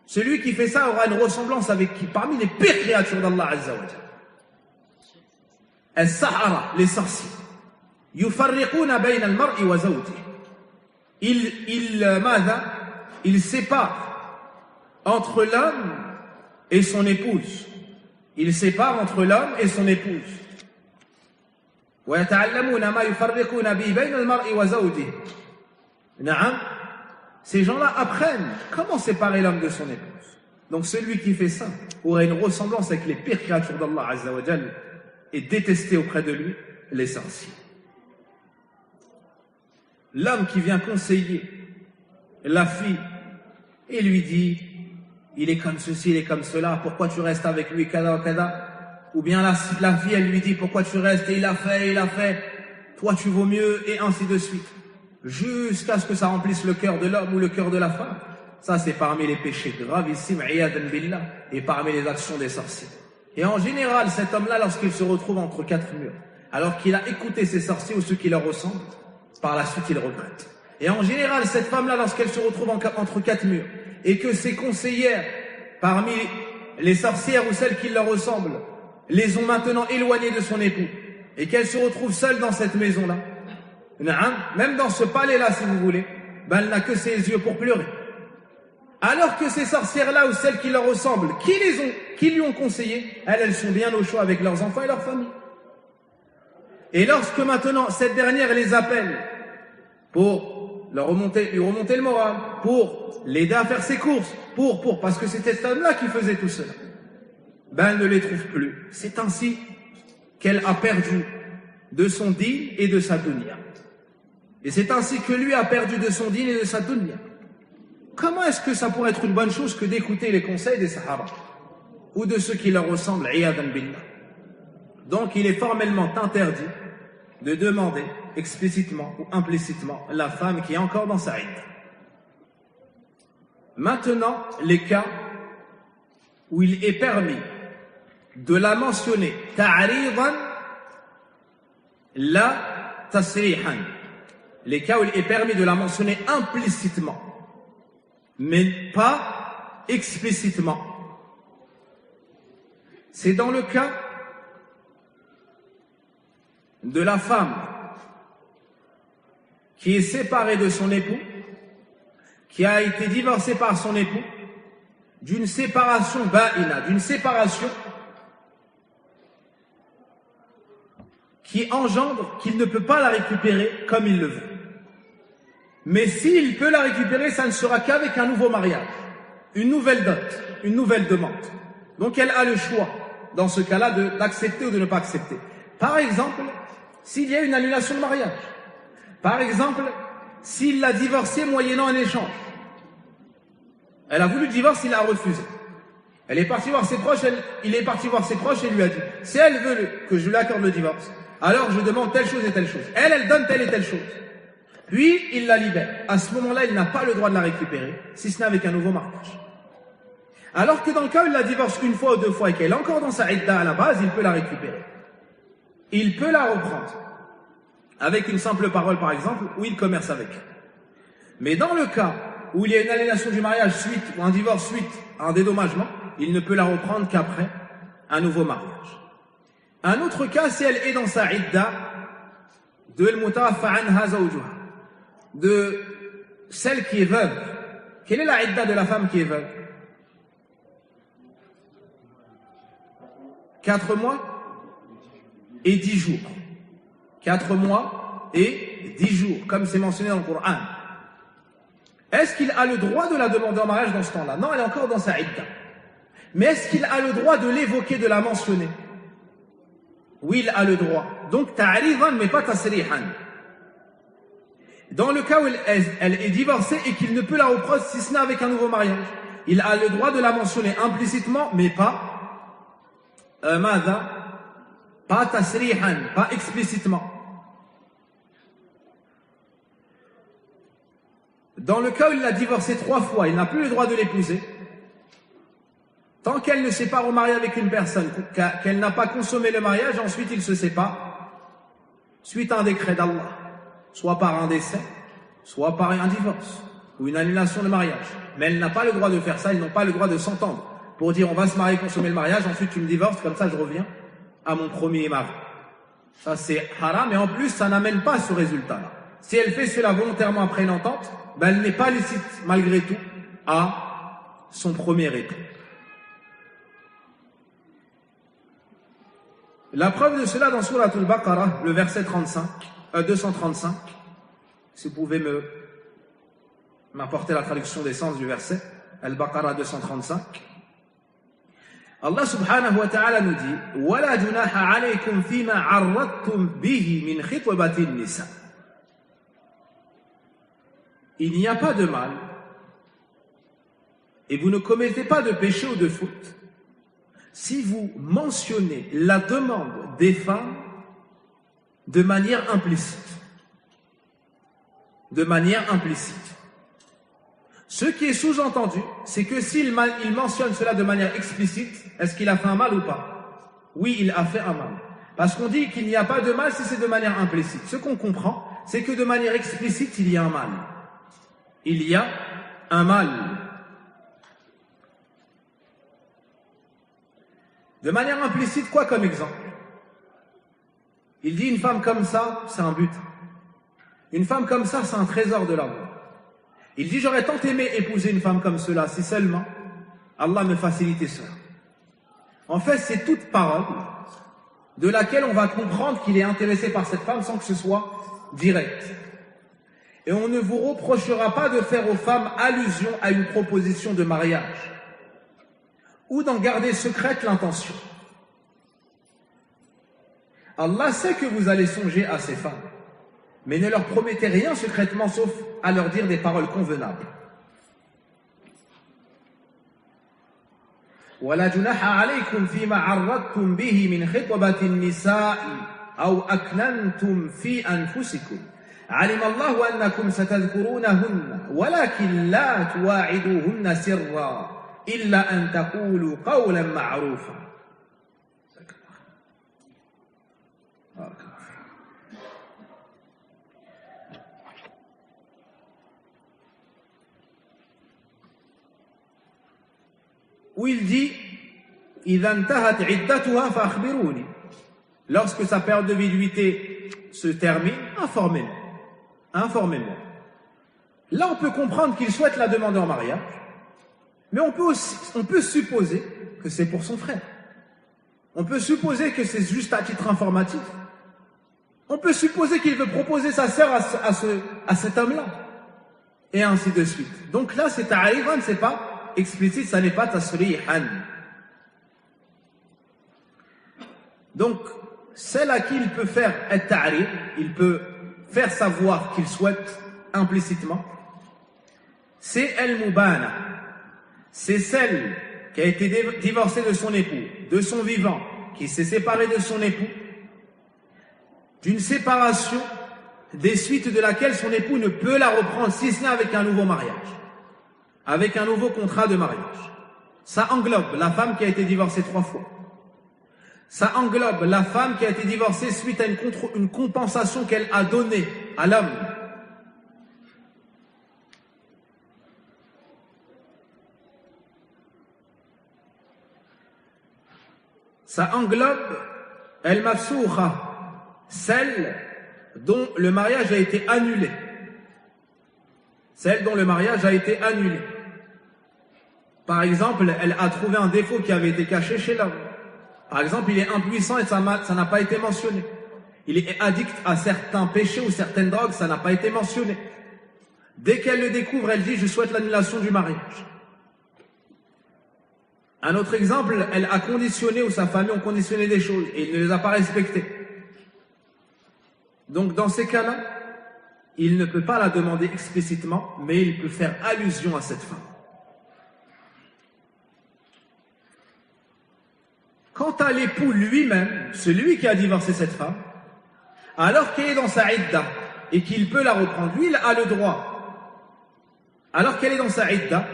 Celui qui fait ça aura une ressemblance avec qui? Parmi les pires créatures d'Allah Azza wa Jalla. As-Sahara, les sorciers. Yufarriquna bayna al-mar'i wa zawjihi. Il sépare entre l'homme et son épouse. Il sépare entre l'homme et son épouse. وَيَتَعَلَّمُونَ مَا يُفَرِّقُونَ بِهِ بَيْنَ الْمَرْءِ وَزَوْجِهِ. Naam. Ces gens-là apprennent comment séparer l'homme de son épouse. Donc celui qui fait ça aurait une ressemblance avec les pires créatures d'Allah Azza wa Jal et détester auprès de lui les sorciers. L'homme qui vient conseiller la fille et lui dit il est comme ceci, il est comme cela, pourquoi tu restes avec lui, kada kada. Ou bien la fille elle lui dit pourquoi tu restes et il a fait, toi tu vaux mieux et ainsi de suite. Jusqu'à ce que ça remplisse le cœur de l'homme ou le cœur de la femme. Ça c'est parmi les péchés gravissimes, iyadan billah, et parmi les actions des sorciers. Et en général cet homme-là lorsqu'il se retrouve entre quatre murs, alors qu'il a écouté ces sorciers ou ceux qui leur ressemblent, par la suite il regrette. Et en général cette femme-là lorsqu'elle se retrouve entre quatre murs, et que ses conseillères, parmi les sorcières ou celles qui leur ressemblent, les ont maintenant éloignées de son époux, et qu'elle se retrouve seule dans cette maison-là, même dans ce palais-là si vous voulez, ben elle n'a que ses yeux pour pleurer. Alors que ces sorcières-là ou celles qui leur ressemblent, qui lui ont conseillé, elles sont bien au chaud avec leurs enfants et leur famille. Et lorsque maintenant cette dernière les appelle pour lui remonter le moral, pour l'aider à faire ses courses, parce que c'était cet homme-là qui faisait tout cela, ben elle ne les trouve plus. C'est ainsi qu'elle a perdu de son din et de sa dunya. Et c'est ainsi que lui a perdu de son din et de sa dunya. Comment est-ce que ça pourrait être une bonne chose que d'écouter les conseils des Sahaba ou de ceux qui leur ressemblent, iyadan billah? Donc il est formellement interdit de demander explicitement ou implicitement la femme qui est encore dans sa idda. Maintenant, les cas où il est permis de la mentionner ta'ridan la tasrihan. Les cas où il est permis de la mentionner implicitement, mais pas explicitement. C'est dans le cas de la femme qui est séparée de son époux, qui a été divorcée par son époux, d'une séparation ba'ina, d'une séparation qui engendre qu'il ne peut pas la récupérer comme il le veut. Mais s'il peut la récupérer, ça ne sera qu'avec un nouveau mariage, une nouvelle dot, une nouvelle demande. Donc elle a le choix, dans ce cas-là, d'accepter ou de ne pas accepter. Par exemple, s'il y a une annulation de mariage. Par exemple, s'il l'a divorcée moyennant un échange. Elle a voulu le divorce, il a refusé. Elle est partie voir ses proches, il est parti voir ses proches et lui a dit, si elle veut que je lui accorde le divorce, alors je demande telle chose et telle chose. Elle donne telle et telle chose. Puis, il la libère. À ce moment-là, il n'a pas le droit de la récupérer, si ce n'est avec un nouveau mariage. Alors que dans le cas où il la divorce une fois ou deux fois et qu'elle est encore dans sa idda à la base, il peut la récupérer. Il peut la reprendre. Avec une simple parole, par exemple, ou il commerce avec. Mais dans le cas où il y a une aliénation du mariage suite, ou un divorce suite à un dédommagement, il ne peut la reprendre qu'après un nouveau mariage. Un autre cas, si elle est dans sa idda, de al-mutawaffa anha zawjuha, de celle qui est veuve. Quelle est la idda de la femme qui est veuve? 4 mois et 10 jours. 4 mois et 10 jours, comme c'est mentionné dans le Coran. Est-ce qu'il a le droit de la demander en mariage dans ce temps-là? Non, elle est encore dans sa idda. Mais est-ce qu'il a le droit de l'évoquer, de la mentionner? Oui, il a le droit. Donc, ta'ridan, mais pas tasrihan. Dans le cas où elle est divorcée et qu'il ne peut la reprendre si ce n'est avec un nouveau mariage, il a le droit de la mentionner implicitement, mais pas pas tasrihan, pas explicitement. Dans le cas où il l'a divorcée 3 fois, il n'a plus le droit de l'épouser. Tant qu'elle ne s'est pas remariée avec une personne, qu'elle n'a pas consommé le mariage, ensuite il se sépare, suite à un décret d'Allah, soit par un décès, soit par un divorce, ou une annulation de mariage. Mais elle n'a pas le droit de faire ça, ils n'ont pas le droit de s'entendre, pour dire on va se marier, consommer le mariage, ensuite tu me divorces, comme ça je reviens à mon premier mari. Ça c'est haram, et en plus ça n'amène pas ce résultat-là. Si elle fait cela volontairement après une entente, ben elle n'est pas licite malgré tout à son premier époux. La preuve de cela dans Surat al-Baqarah, le verset 235, si vous pouvez m'apporter la traduction des sens du verset, al-Baqarah 235. Allah subhanahu wa ta'ala nous dit وَلَا جُنَاحَ عَلَيْكُمْ فِي مَا عَرَّضْتُمْ بِهِ مِنْ خِطْبَةِ النِّسَاءِ. Il n'y a pas de mal et vous ne commettez pas de péché ou de faute si vous mentionnez la demande des femmes de manière implicite. De manière implicite. Ce qui est sous-entendu, c'est que s'il mentionne cela de manière explicite, est-ce qu'il a fait un mal ou pas? Oui, il a fait un mal. Parce qu'on dit qu'il n'y a pas de mal si c'est de manière implicite. Ce qu'on comprend, c'est que de manière explicite, il y a un mal. Il y a un mal. De manière implicite, quoi comme exemple? Il dit une femme comme ça, c'est un but. Une femme comme ça, c'est un trésor de l'amour. Il dit j'aurais tant aimé épouser une femme comme cela, si seulement Allah me facilitait cela. En fait, c'est toute parole de laquelle on va comprendre qu'il est intéressé par cette femme sans que ce soit direct. Et on ne vous reprochera pas de faire aux femmes allusion à une proposition de mariage ou d'en garder secrète l'intention. Allah sait que vous allez songer à ces femmes, mais ne leur promettez rien secrètement sauf à leur dire des paroles convenables. وَلَا جُنَاحَ عَلَيْكُمْ فِي مَا عَرَّضْتُمْ بِهِ مِنْ خِطْبَةِ النِّسَاءِ أَوْ أَكْنَنْتُمْ فِي أَنفُسِكُمْ عَلِمَ اللَّهُ أَنَّكُمْ سَتَذْكُرُونَهُنَّ وَلَكِنْ لَا تُوَاعِدُوهُنَّ سِرًّا إِلَّا أَن تَقُولُوا قَوْلًا مَعْرُوفًا. Où il dit إِذَا انْتَهَتْ عِدَّتُهَا فَأَخْبِرُونِي. Lorsque sa période de viduité se termine, informez-moi. Informez-moi. Là, on peut comprendre qu'il souhaite la demander en mariage, mais on peut supposer que c'est pour son frère. On peut supposer que c'est juste à titre informatif. On peut supposer qu'il veut proposer sa sœur à cet homme-là. Et ainsi de suite. Donc là, c'est ta'arivan, c'est pas explicite, ça n'est pas tasrihan. Donc, celle à qui il peut faire at-ta'rif, il peut faire savoir qu'il souhaite implicitement, c'est al-mubana. C'est celle qui a été divorcée de son époux, de son vivant, qui s'est séparée de son époux, d'une séparation des suites de laquelle son époux ne peut la reprendre, si ce n'est avec un nouveau mariage, avec un nouveau contrat de mariage. Ça englobe la femme qui a été divorcée 3 fois. Ça englobe la femme qui a été divorcée suite à une compensation qu'elle a donnée à l'homme. Ça englobe al-mafsoukha, celle dont le mariage a été annulé. Celle dont le mariage a été annulé. Par exemple, elle a trouvé un défaut qui avait été caché chez l'homme. Par exemple, il est impuissant et ça n'a pas été mentionné. Il est addict à certains péchés ou certaines drogues, ça n'a pas été mentionné. Dès qu'elle le découvre, elle dit « je souhaite l'annulation du mariage ». Un autre exemple, elle a conditionné ou sa famille ont conditionné des choses et il ne les a pas respectées. Donc dans ces cas-là, il ne peut pas la demander explicitement, mais il peut faire allusion à cette femme. Quant à l'époux lui-même, celui qui a divorcé cette femme, alors qu'elle est dans sa idda et qu'il peut la reprendre, lui il a le droit. Alors qu'elle est dans sa idda,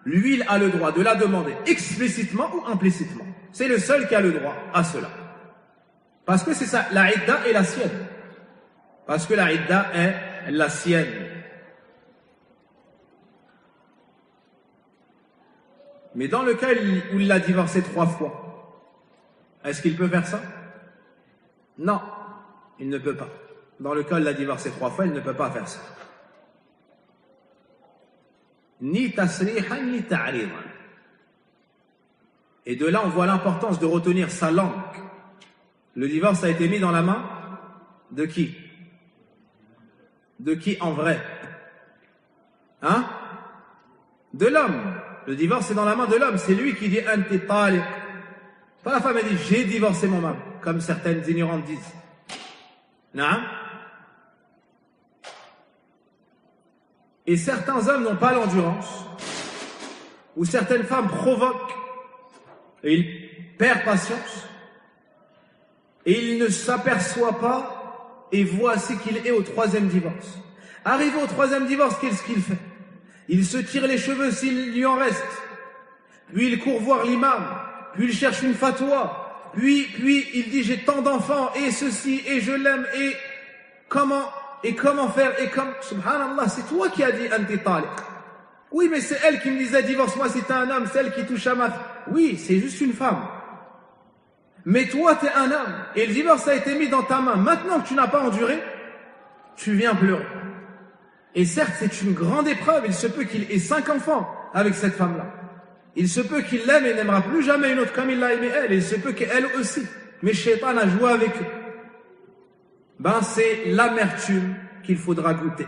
lui il a le droit de la demander explicitement ou implicitement. C'est le seul qui a le droit à cela. Parce que c'est ça, la idda est la sienne. Parce que la idda est la sienne. Mais dans le cas où il l'a divorcé 3 fois, est-ce qu'il peut faire ça? Non, il ne peut pas. Dans le cas où il l'a divorcé 3 fois, il ne peut pas faire ça. Ni tasrihan, ni ta'ridan. Et de là, on voit l'importance de retenir sa langue. Le divorce a été mis dans la main de qui? De qui en vrai? Hein? De l'homme. Le divorce est dans la main de l'homme. C'est lui qui dit anti taliq. Pas la femme, elle dit j'ai divorcé mon mari, comme certaines ignorantes disent. Non? Et certains hommes n'ont pas l'endurance, ou certaines femmes provoquent, et ils perdent patience, et il ne s'aperçoit pas, et voici qu'il est au 3e divorce. Arrivé au 3e divorce, qu'est-ce qu'il fait? Il se tire les cheveux s'il lui en reste, puis il court voir l'imam, puis il cherche une fatwa, puis il dit j'ai tant d'enfants, et ceci, et je l'aime, et comment faire, et comme, subhanallah, c'est toi qui as dit anti taliq. Oui, mais c'est elle qui me disait divorce-moi si t'es un homme, c'est elle qui touche à ma fille. Oui, c'est juste une femme. Mais toi, t'es un homme, et le divorce a été mis dans ta main. Maintenant que tu n'as pas enduré, tu viens pleurer. Et certes, c'est une grande épreuve. Il se peut qu'il ait 5 enfants avec cette femme-là. Il se peut qu'il l'aime et n'aimera plus jamais une autre comme il l'a aimé elle. Et il se peut qu'elle aussi. Mais Shaitan a joué avec eux. C'est l'amertume qu'il faudra goûter.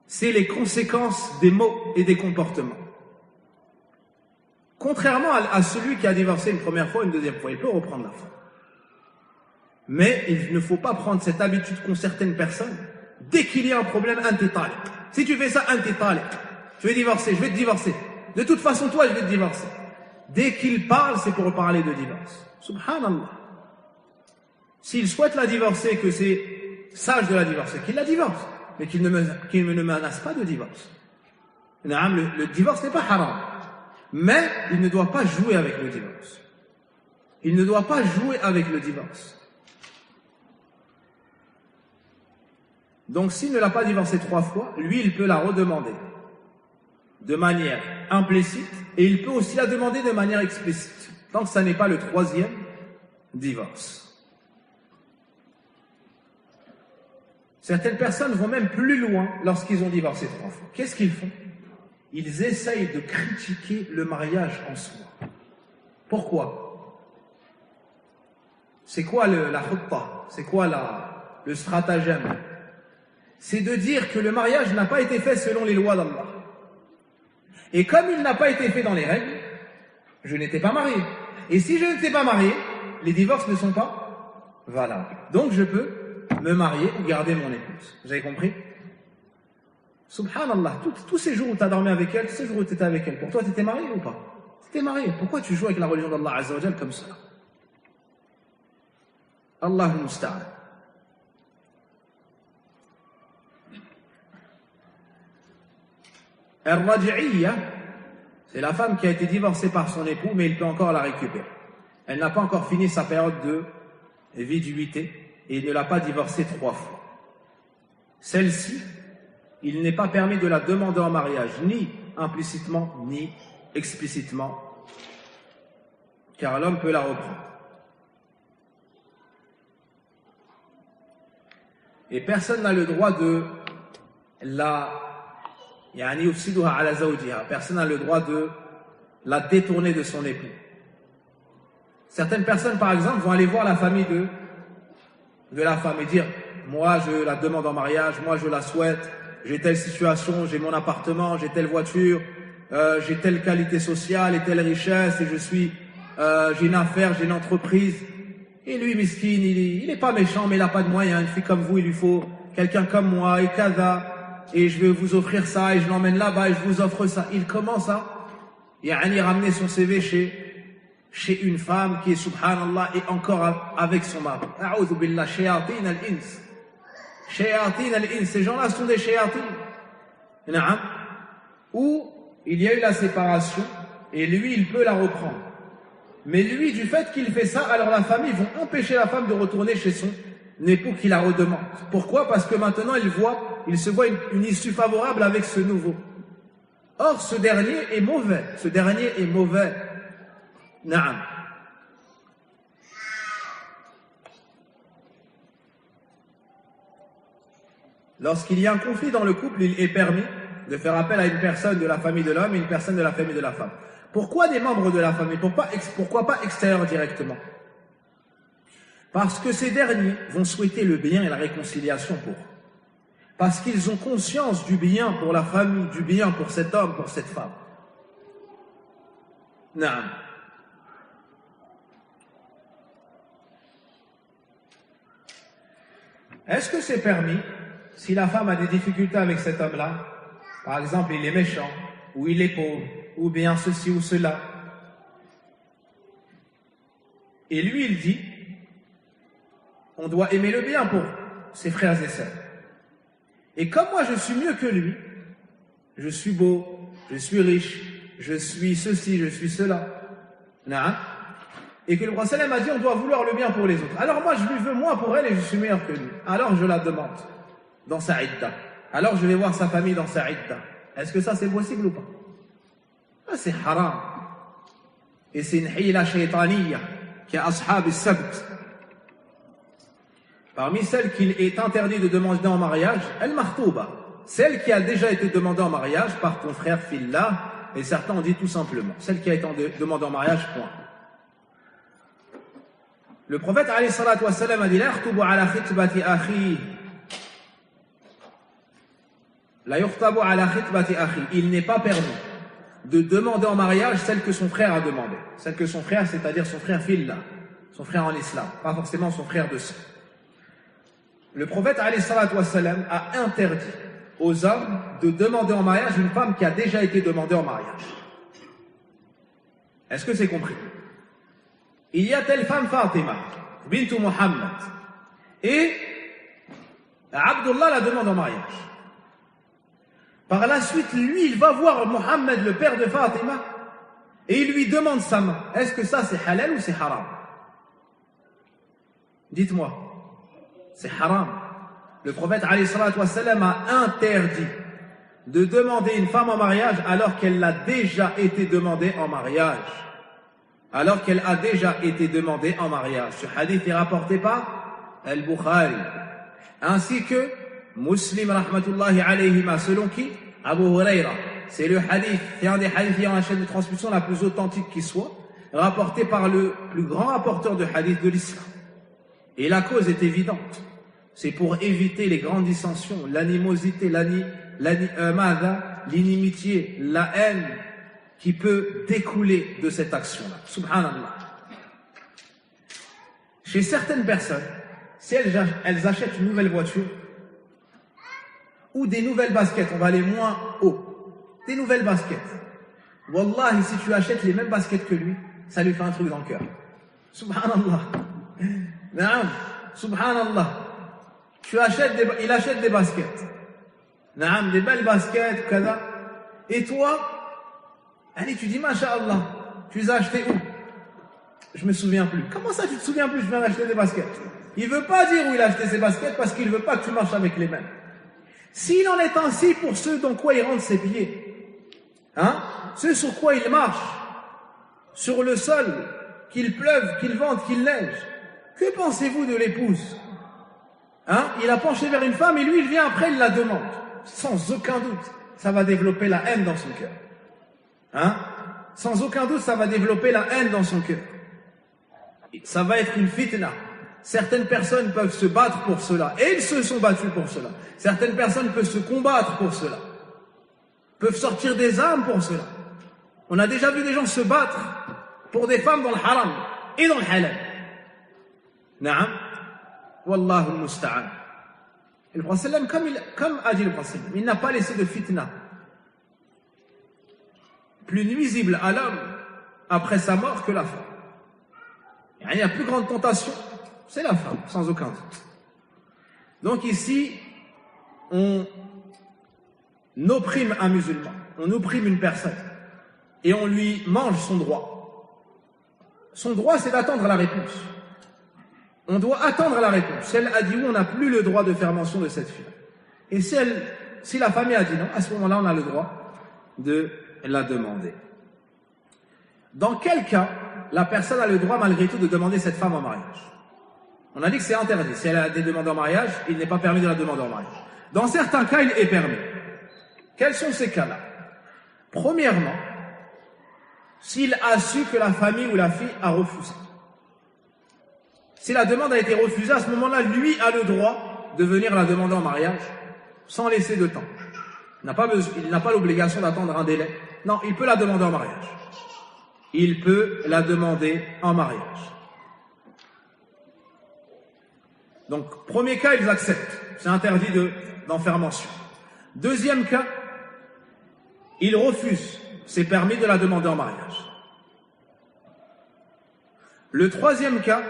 C'est les conséquences des mots et des comportements. Contrairement à celui qui a divorcé une première fois, une deuxième fois, il peut reprendre la femme. Mais il ne faut pas prendre cette habitude qu'ont certaines personnes. Dès qu'il y a un problème, anti taliq. Si tu fais ça, anti taliq. Tu veux divorcer, je vais te divorcer. De toute façon, toi, je vais te divorcer. Dès qu'il parle, c'est pour parler de divorce. Subhanallah. S'il souhaite la divorcer, que c'est sage de la divorcer, qu'il la divorce. Mais qu'il ne menace pas de divorce. Le divorce n'est pas haram. Mais il ne doit pas jouer avec le divorce. Il ne doit pas jouer avec le divorce. Donc s'il ne l'a pas divorcée 3 fois, lui il peut la redemander de manière implicite et il peut aussi la demander de manière explicite, tant que ça n'est pas le 3e divorce. Certaines personnes vont même plus loin lorsqu'ils ont divorcé 3 fois. Qu'est-ce qu'ils font? Ils essayent de critiquer le mariage en soi. Pourquoi? C'est quoi la khutta? C'est quoi le stratagème? C'est de dire que le mariage n'a pas été fait selon les lois d'Allah. Et comme il n'a pas été fait dans les règles, je n'étais pas marié. Et si je n'étais pas marié, les divorces ne sont pas valables. Donc je peux me marier ou garder mon épouse. Vous avez compris? Subhanallah, tous ces jours où tu as dormi avec elle, tous ces jours où tu étais avec elle, pour toi tu étais marié ou pas? Tu étais marié. Pourquoi tu joues avec la religion d'Allah Azza wa Jal comme ça? Allahu musta'an. Al-Raj'iyya, c'est la femme qui a été divorcée par son époux, mais il peut encore la récupérer. Elle n'a pas encore fini sa période de viduité et il ne l'a pas divorcée 3 fois. Celle-ci, il n'est pas permis de la demander en mariage, ni implicitement, ni explicitement, car l'homme peut la reprendre. Et personne n'a le droit de personne n'a le droit de la détourner de son époux. Certaines personnes, par exemple, vont aller voir la famille de la femme et dire « Moi, je la demande en mariage, moi, je la souhaite, j'ai telle situation, j'ai mon appartement, j'ai telle voiture, j'ai telle qualité sociale et telle richesse, et j'ai une affaire, j'ai une entreprise. » Et lui, miskin, il n'est pas méchant, mais il n'a pas de moyens, une fille comme vous, il lui faut quelqu'un comme moi, et kaza. Et je vais vous offrir ça, et je l'emmène là-bas, et je vous offre ça. Il commence à ramener son CV chez une femme qui est, subhanallah, et encore avec son mari. A'udhu billah, shayatin al-ins. Shayatin al-ins, ces gens-là sont des shayatin. Na'am. Où il y a eu la séparation, et lui, il peut la reprendre. Mais lui, du fait qu'il fait ça, alors la famille vont empêcher la femme de retourner chez son époux qui la redemande. Pourquoi? Parce que maintenant, il se voit une issue favorable avec ce nouveau. Or, ce dernier est mauvais. Ce dernier est mauvais. Na'am. Lorsqu'il y a un conflit dans le couple, il est permis de faire appel à une personne de la famille de l'homme et une personne de la famille de la femme. Pourquoi des membres de la famille? Pourquoi pas extérieurs directement? Parce que ces derniers vont souhaiter le bien et la réconciliation pour eux. Parce qu'ils ont conscience du bien pour la famille, du bien pour cet homme, pour cette femme. Naam. Est-ce que c'est permis, si la femme a des difficultés avec cet homme-là, par exemple il est méchant, ou il est pauvre, ou bien ceci ou cela, et lui il dit, on doit aimer le bien pour ses frères et sœurs. Et comme moi je suis mieux que lui, je suis beau, je suis riche, je suis ceci, je suis cela, et que le prophète a dit on doit vouloir le bien pour les autres. Alors moi je lui veux moi pour elle et je suis meilleur que lui. Alors je la demande dans sa idda. Alors je vais voir sa famille dans sa idda. Est-ce que ça c'est possible ou pas? C'est haram. Et c'est une hila shaytaniya qui a ashab al-sabt. Parmi celles qu'il est interdit de demander en mariage, al-makhtuba, celle qui a déjà été demandée en mariage par ton frère fillah, et certains ont dit tout simplement, celle qui a été demandée en mariage, point. Le prophète alayhi salatu wassalam a dit la yakhtubu ala khitbati akhi. La yukhtabu ala khitbati akhi. Il n'est pas permis de demander en mariage celle que son frère a demandé. Celle que son frère, c'est-à-dire son frère fillah, son frère en islam, pas forcément son frère de sang. Le prophète alayhi salatu wassalam a interdit aux hommes de demander en mariage une femme qui a déjà été demandée en mariage. Est-ce que c'est compris? Il y a telle femme Fatima, bintu Muhammad, et Abdullah la demande en mariage. Par la suite, lui, il va voir Muhammad, le père de Fatima, et il lui demande sa main. Est-ce que ça c'est halal ou c'est haram? Dites-moi. C'est haram. Le prophète alayhi salatu wassalam a interdit de demander une femme en mariage alors qu'elle l'a déjà été demandée en mariage. Alors qu'elle a déjà été demandée en mariage. Ce hadith est rapporté par Al-Bukhari. Ainsi que Muslim rahmatullahi alayhima, selon qui? Abu Huraira. C'est le hadith, c'est un des hadiths qui ont la chaîne de transmission la plus authentique qui soit, rapporté par le plus grand rapporteur de hadith de l'islam. Et la cause est évidente. C'est pour éviter les grandes dissensions, l'animosité, l'inimitié, la haine qui peut découler de cette action-là. Subhanallah. Chez certaines personnes, si elles achètent une nouvelle voiture ou des nouvelles baskets, on va aller moins haut, des nouvelles baskets. Wallahi, si tu achètes les mêmes baskets que lui, ça lui fait un truc dans le cœur. Subhanallah. Naam, subhanallah. Il achète des baskets. Naam, des belles baskets, kada. Et toi, allez, tu dis, masha'Allah, tu les as achetées où? Je me souviens plus. Comment ça, tu te souviens plus? Je viens d'acheter des baskets. Il veut pas dire où il a acheté ses baskets parce qu'il veut pas que tu marches avec les mêmes. S'il en est ainsi pour ceux dans quoi il rentre ses pieds, hein, ceux sur quoi il marche, sur le sol, qu'il pleuve, qu'il vente, qu'il neige, que pensez-vous de l'épouse? Hein? Il a penché vers une femme et lui, il vient après, il la demande. Sans aucun doute, ça va développer la haine dans son cœur. Hein? Sans aucun doute, ça va développer la haine dans son cœur. Ça va être une fitna. Certaines personnes peuvent se battre pour cela. Et ils se sont battus pour cela. Certaines personnes peuvent se combattre pour cela. Peuvent sortir des armes pour cela. On a déjà vu des gens se battre pour des femmes dans le haram et dans le halal. Naam. Wallahu al-musta'an. Et le prophète, comme a dit le prophète, il n'a pas laissé de fitna plus nuisible à l'homme après sa mort que la femme. Il y a la plus grande tentation, c'est la femme, sans aucun doute. Donc ici, on opprime un musulman, on opprime une personne, et on lui mange son droit. Son droit, c'est d'attendre la réponse. On doit attendre la réponse. Si elle a dit oui, on n'a plus le droit de faire mention de cette fille. Et si la famille a dit non, à ce moment-là, on a le droit de la demander. Dans quel cas, la personne a le droit malgré tout de demander cette femme en mariage? On a dit que c'est interdit. Si elle a des demandes en mariage, il n'est pas permis de la demander en mariage. Dans certains cas, il est permis. Quels sont ces cas-là? Premièrement, s'il a su que la famille ou la fille a refusé. Si la demande a été refusée, à ce moment-là, lui a le droit de venir la demander en mariage sans laisser de temps. Il n'a pas l'obligation d'attendre un délai. Non, il peut la demander en mariage. Il peut la demander en mariage. Donc, premier cas, ils acceptent. C'est interdit d'en faire mention. Deuxième cas, ils refusent. C'est permis de la demander en mariage. Le troisième cas,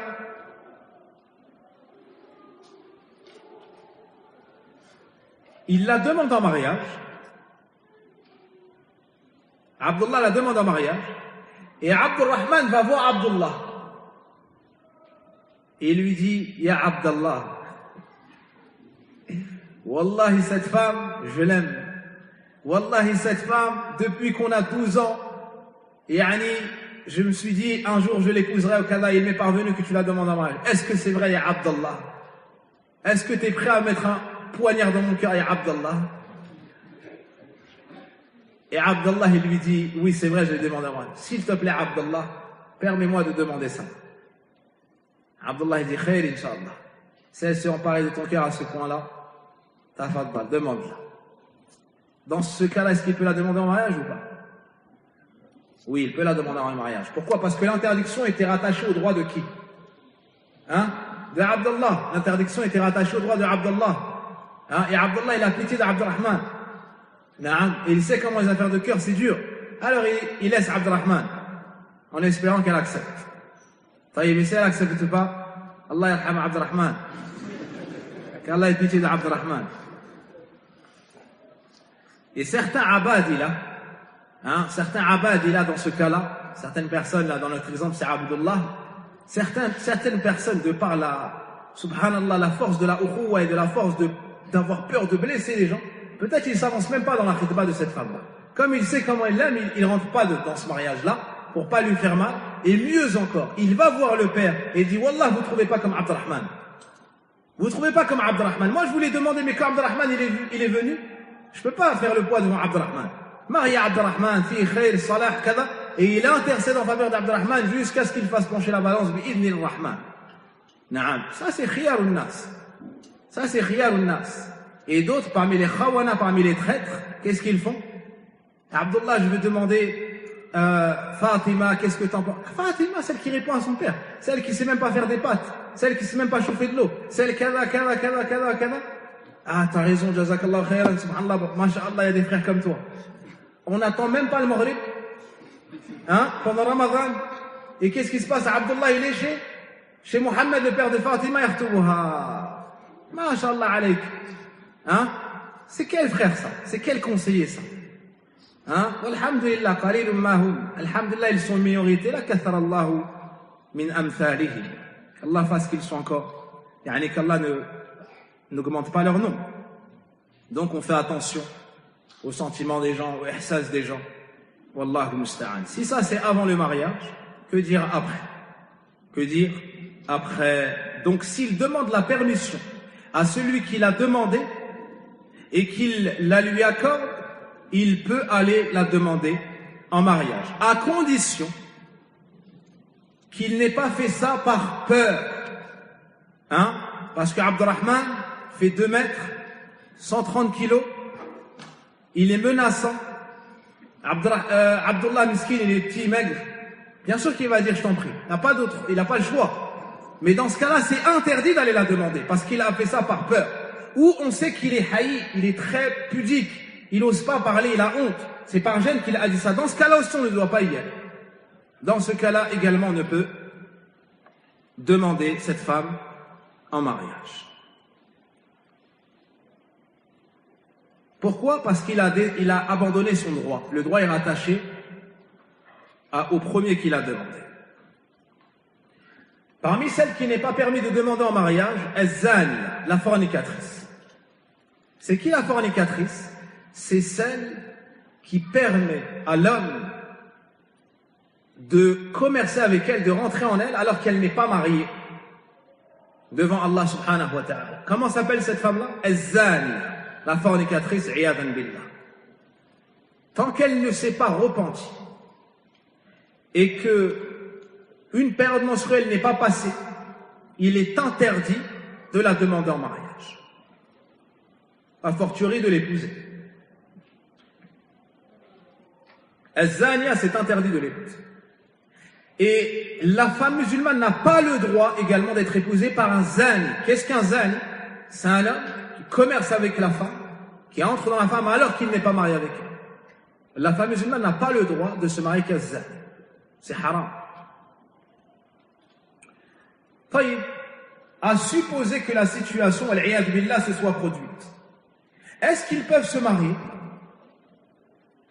il la demande en mariage. Abdullah la demande en mariage. Et Abdurrahman va voir Abdullah. Et il lui dit, Ya Abdallah, Wallahi cette femme, je l'aime. Wallahi cette femme, depuis qu'on a 12 ans, je me suis dit, un jour je l'épouserai au Canada, il m'est parvenu que tu la demandes en mariage. Est-ce que c'est vrai, Ya Abdallah? Est-ce que tu es prêt à mettre un poignard dans mon cœur, Ya Abdallah? Et Abdallah, il lui dit, oui, c'est vrai, je l'ai demandé en mariage. S'il te plaît, Abdallah, permets-moi de demander ça. Abdallah, il dit, Khair, Inch'Allah. Si elle s'est emparée de ton cœur à ce point-là, tafaddal, demande-la. Dans ce cas-là, est-ce qu'il peut la demander en mariage ou pas? Oui, il peut la demander en mariage. Pourquoi? Parce que l'interdiction était rattachée au droit de qui? De Abdallah. L'interdiction était rattachée au droit de Abdallah. Et Abdallah, il a pitié d'Abdurrahman. Et il sait comment les affaires de cœur, c'est dur. Alors il laisse Abdurrahman, en espérant qu'elle accepte. Mais si elle n'accepte pas, Allah yarham Abdurrahman. Qu'Allah ait pitié d'Abdurrahman. Et certains abadila, dans ce cas-là, certaines personnes, là, dans notre exemple, c'est Abdullah, certaines personnes, de par subhanallah, la force de la ukhuwa et de la force d'avoir peur de blesser les gens, peut-être il ne s'avance même pas dans la khitba de cette femme-là. Comme il sait comment il l'aime, il ne rentre pas dans ce mariage-là, pour pas lui faire mal, et mieux encore, il va voir le père et dit, Wallah, vous ne trouvez pas comme Abdurrahman. Vous ne trouvez pas comme Abdurrahman. Moi, je voulais demander, mais quand Abdurrahman, il est venu, je ne peux pas faire le poids devant Abdurrahman. Maria Abdurrahman, fi khair, salah, kada, et il intercède en faveur d'Abdurrahman jusqu'à ce qu'il fasse pencher la balance, bi-idni ar-Rahman. Naam. Ça, c'est khiyarun nas. Ça, c'est khiyarun nas. Et d'autres, parmi les khawana, parmi les traîtres, qu'est-ce qu'ils font? Abdullah, je vais demander, Fatima, qu'est-ce que t'en penses? Fatima, celle qui répond à son père, celle qui sait même pas faire des pâtes, celle qui sait même pas chauffer de l'eau, celle kada. Ah, t'as raison, jazakallah khairan, subhanallah, masha'Allah, il y a des frères comme toi. On n'attend même pas le maghrib, pendant Ramadan. Et qu'est-ce qui se passe? Abdullah, il est chez Mohammed, le père de Fatima, yahtouha. Masha'Allah alayk. C'est quel frère ça? C'est quel conseiller ça? Alhamdulillah, qalilum ma hum. Alhamdulillah, ils sont une minorité. La kathara Allahu min amthalihi. Qu'Allah fasse qu'ils soient encore. Qu'Allah n'augmente pas leur nom. Donc on fait attention aux sentiments des gens, aux ihsas des gens. Wallahu musta'an. Si ça c'est avant le mariage, que dire après? Que dire après? Donc s'il demande la permission à celui qui l'a demandé et qu'il la lui accorde, il peut aller la demander en mariage, à condition qu'il n'ait pas fait ça par peur. Parce que Abdurrahman fait 2 mètres, 130 kilos, il est menaçant. Abdullah Miskin, il est petit, maigre. Bien sûr qu'il va dire, je t'en prie. Il n'a pas le choix. Mais dans ce cas-là, c'est interdit d'aller la demander, parce qu'il a fait ça par peur. Ou on sait qu'il est haï, il est très pudique, il n'ose pas parler, il a honte. C'est par gêne qu'il a dit ça. Dans ce cas-là aussi, on ne doit pas y aller. Dans ce cas-là, également, on ne peut demander cette femme en mariage. Pourquoi? Parce qu'il a abandonné son droit. Le droit est rattaché au premier qu'il a demandé. Parmi celles qui n'est pas permis de demander en mariage, az-zani, la fornicatrice. C'est qui la fornicatrice? C'est celle qui permet à l'homme de commercer avec elle, de rentrer en elle, alors qu'elle n'est pas mariée devant Allah subhanahu wa ta'ala. Comment s'appelle cette femme-là? Az-zani, la fornicatrice, iyadan billah. Tant qu'elle ne s'est pas repentie et que une période menstruelle n'est pas passée, il est interdit de la demander en mariage. A fortiori de l'épouser. Az-zania, c'est interdit de l'épouser. Et la femme musulmane n'a pas le droit également d'être épousée par un zani. Qu'est-ce qu'un zani? C'est un homme qui commerce avec la femme, qui entre dans la femme alors qu'il n'est pas marié avec elle. La femme musulmane n'a pas le droit de se marier qu'un zani. C'est haram. À supposer que la situation, al-iyad billah, se soit produite, est-ce qu'ils peuvent se marier?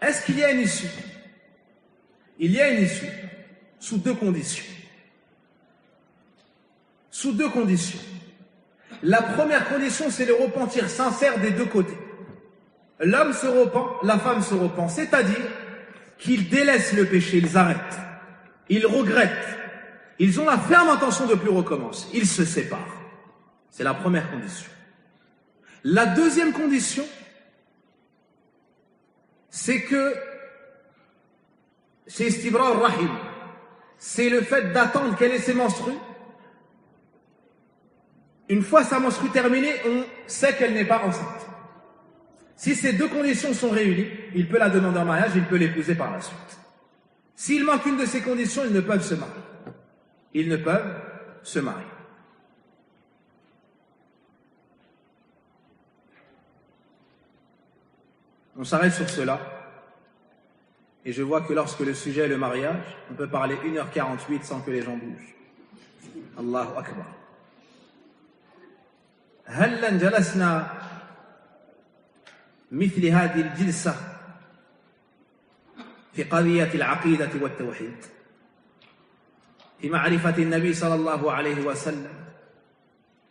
Est-ce qu'il y a une issue? Il y a une issue, sous deux conditions. Sous deux conditions. La première condition, c'est le repentir sincère des deux côtés. L'homme se repent, la femme se repent, c'est-à-dire qu'ils délaissent le péché, ils arrêtent, ils regrettent. Ils ont la ferme intention de ne plus recommencer. Ils se séparent. C'est la première condition. La deuxième condition, c'est que c'est istibrar rahim. C'est le fait d'attendre qu'elle ait ses menstrues. Une fois sa menstrue terminée, on sait qu'elle n'est pas enceinte. Si ces deux conditions sont réunies, il peut la demander en mariage, il peut l'épouser par la suite. S'il manque une de ces conditions, ils ne peuvent se marier. Ils ne peuvent se marier. On s'arrête sur cela. Et je vois que lorsque le sujet est le mariage, on peut parler 1h48 sans que les gens bougent. Allahu Akbar. هل جلسنا مثل هذه الجلسة في قضية العقيدة والتوحيد في معرفة النبي صلى الله عليه وسلم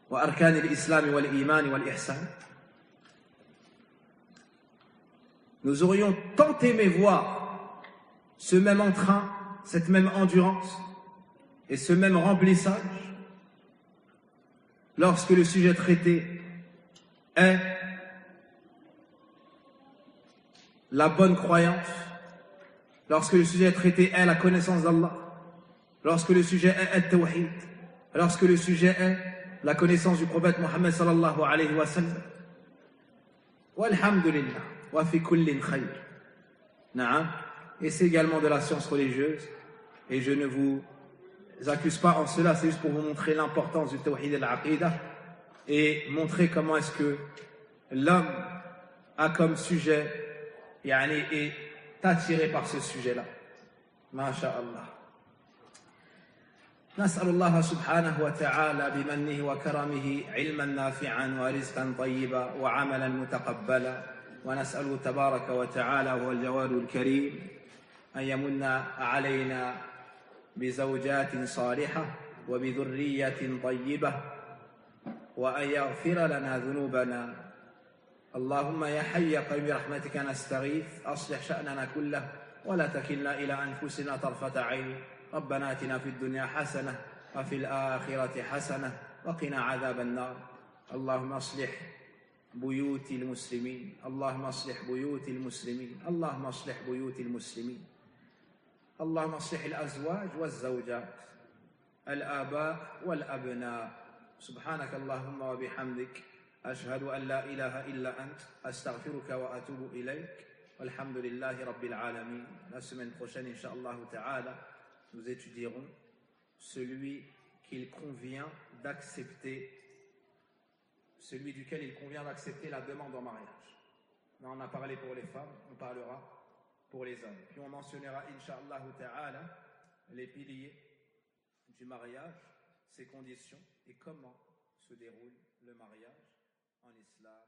وأركان الإسلام والإيمان والإحسان. Nous aurions tant aimé voir ce même entrain, cette même endurance et ce même remplissage lorsque le sujet traité est la bonne croyance, lorsque le sujet traité est la connaissance d'Allah, lorsque le sujet est al-tawhid, lorsque le sujet est la connaissance du prophète Mohammed sallallahu alayhi wa sallam. Walhamdulillah, wa fi kullin khayr. Na'am. Et c'est également de la science religieuse. Et je ne vous accuse pas en cela, c'est juste pour vous montrer l'importance du tawhid et de l'aqidah et montrer comment est-ce que l'homme a comme sujet, est attiré par ce sujet-là. Masha'Allah. نسأل الله سبحانه وتعالى بمنه وكرمه علما نافعا ورزقا طيبا وعملا متقبلا ونسأله تبارك وتعالى وهو الجواد الكريم أن يمن علينا بزوجات صالحة وبذرية طيبة وأن يغفر لنا ذنوبنا. اللهم يا حي يا قيوم برحمتك نستغيث أصلح شأننا كله ولا تكلنا إلى أنفسنا طرفة عين. ربنا آتنا في الدنيا حسنة وفي الآخرة حسنة وقنا عذاب النار. اللهم اصلح بيوت المسلمين، اللهم اصلح بيوت المسلمين، اللهم اصلح بيوت المسلمين. اللهم اصلح الأزواج والزوجات، الآباء والأبناء. سبحانك اللهم وبحمدك أشهد أن لا إله إلا أنت أستغفرك وأتوب إليك والحمد لله رب العالمين. La semaine prochaine, Inch'Allah Ta'ala, nous étudierons celui qu'il convient d'accepter, celui duquel il convient d'accepter la demande en mariage. Là, on a parlé pour les femmes, on parlera pour les hommes. Puis on mentionnera, Inch'Allah Ta'ala, les piliers du mariage. ses conditions et comment se déroule le mariage en islam.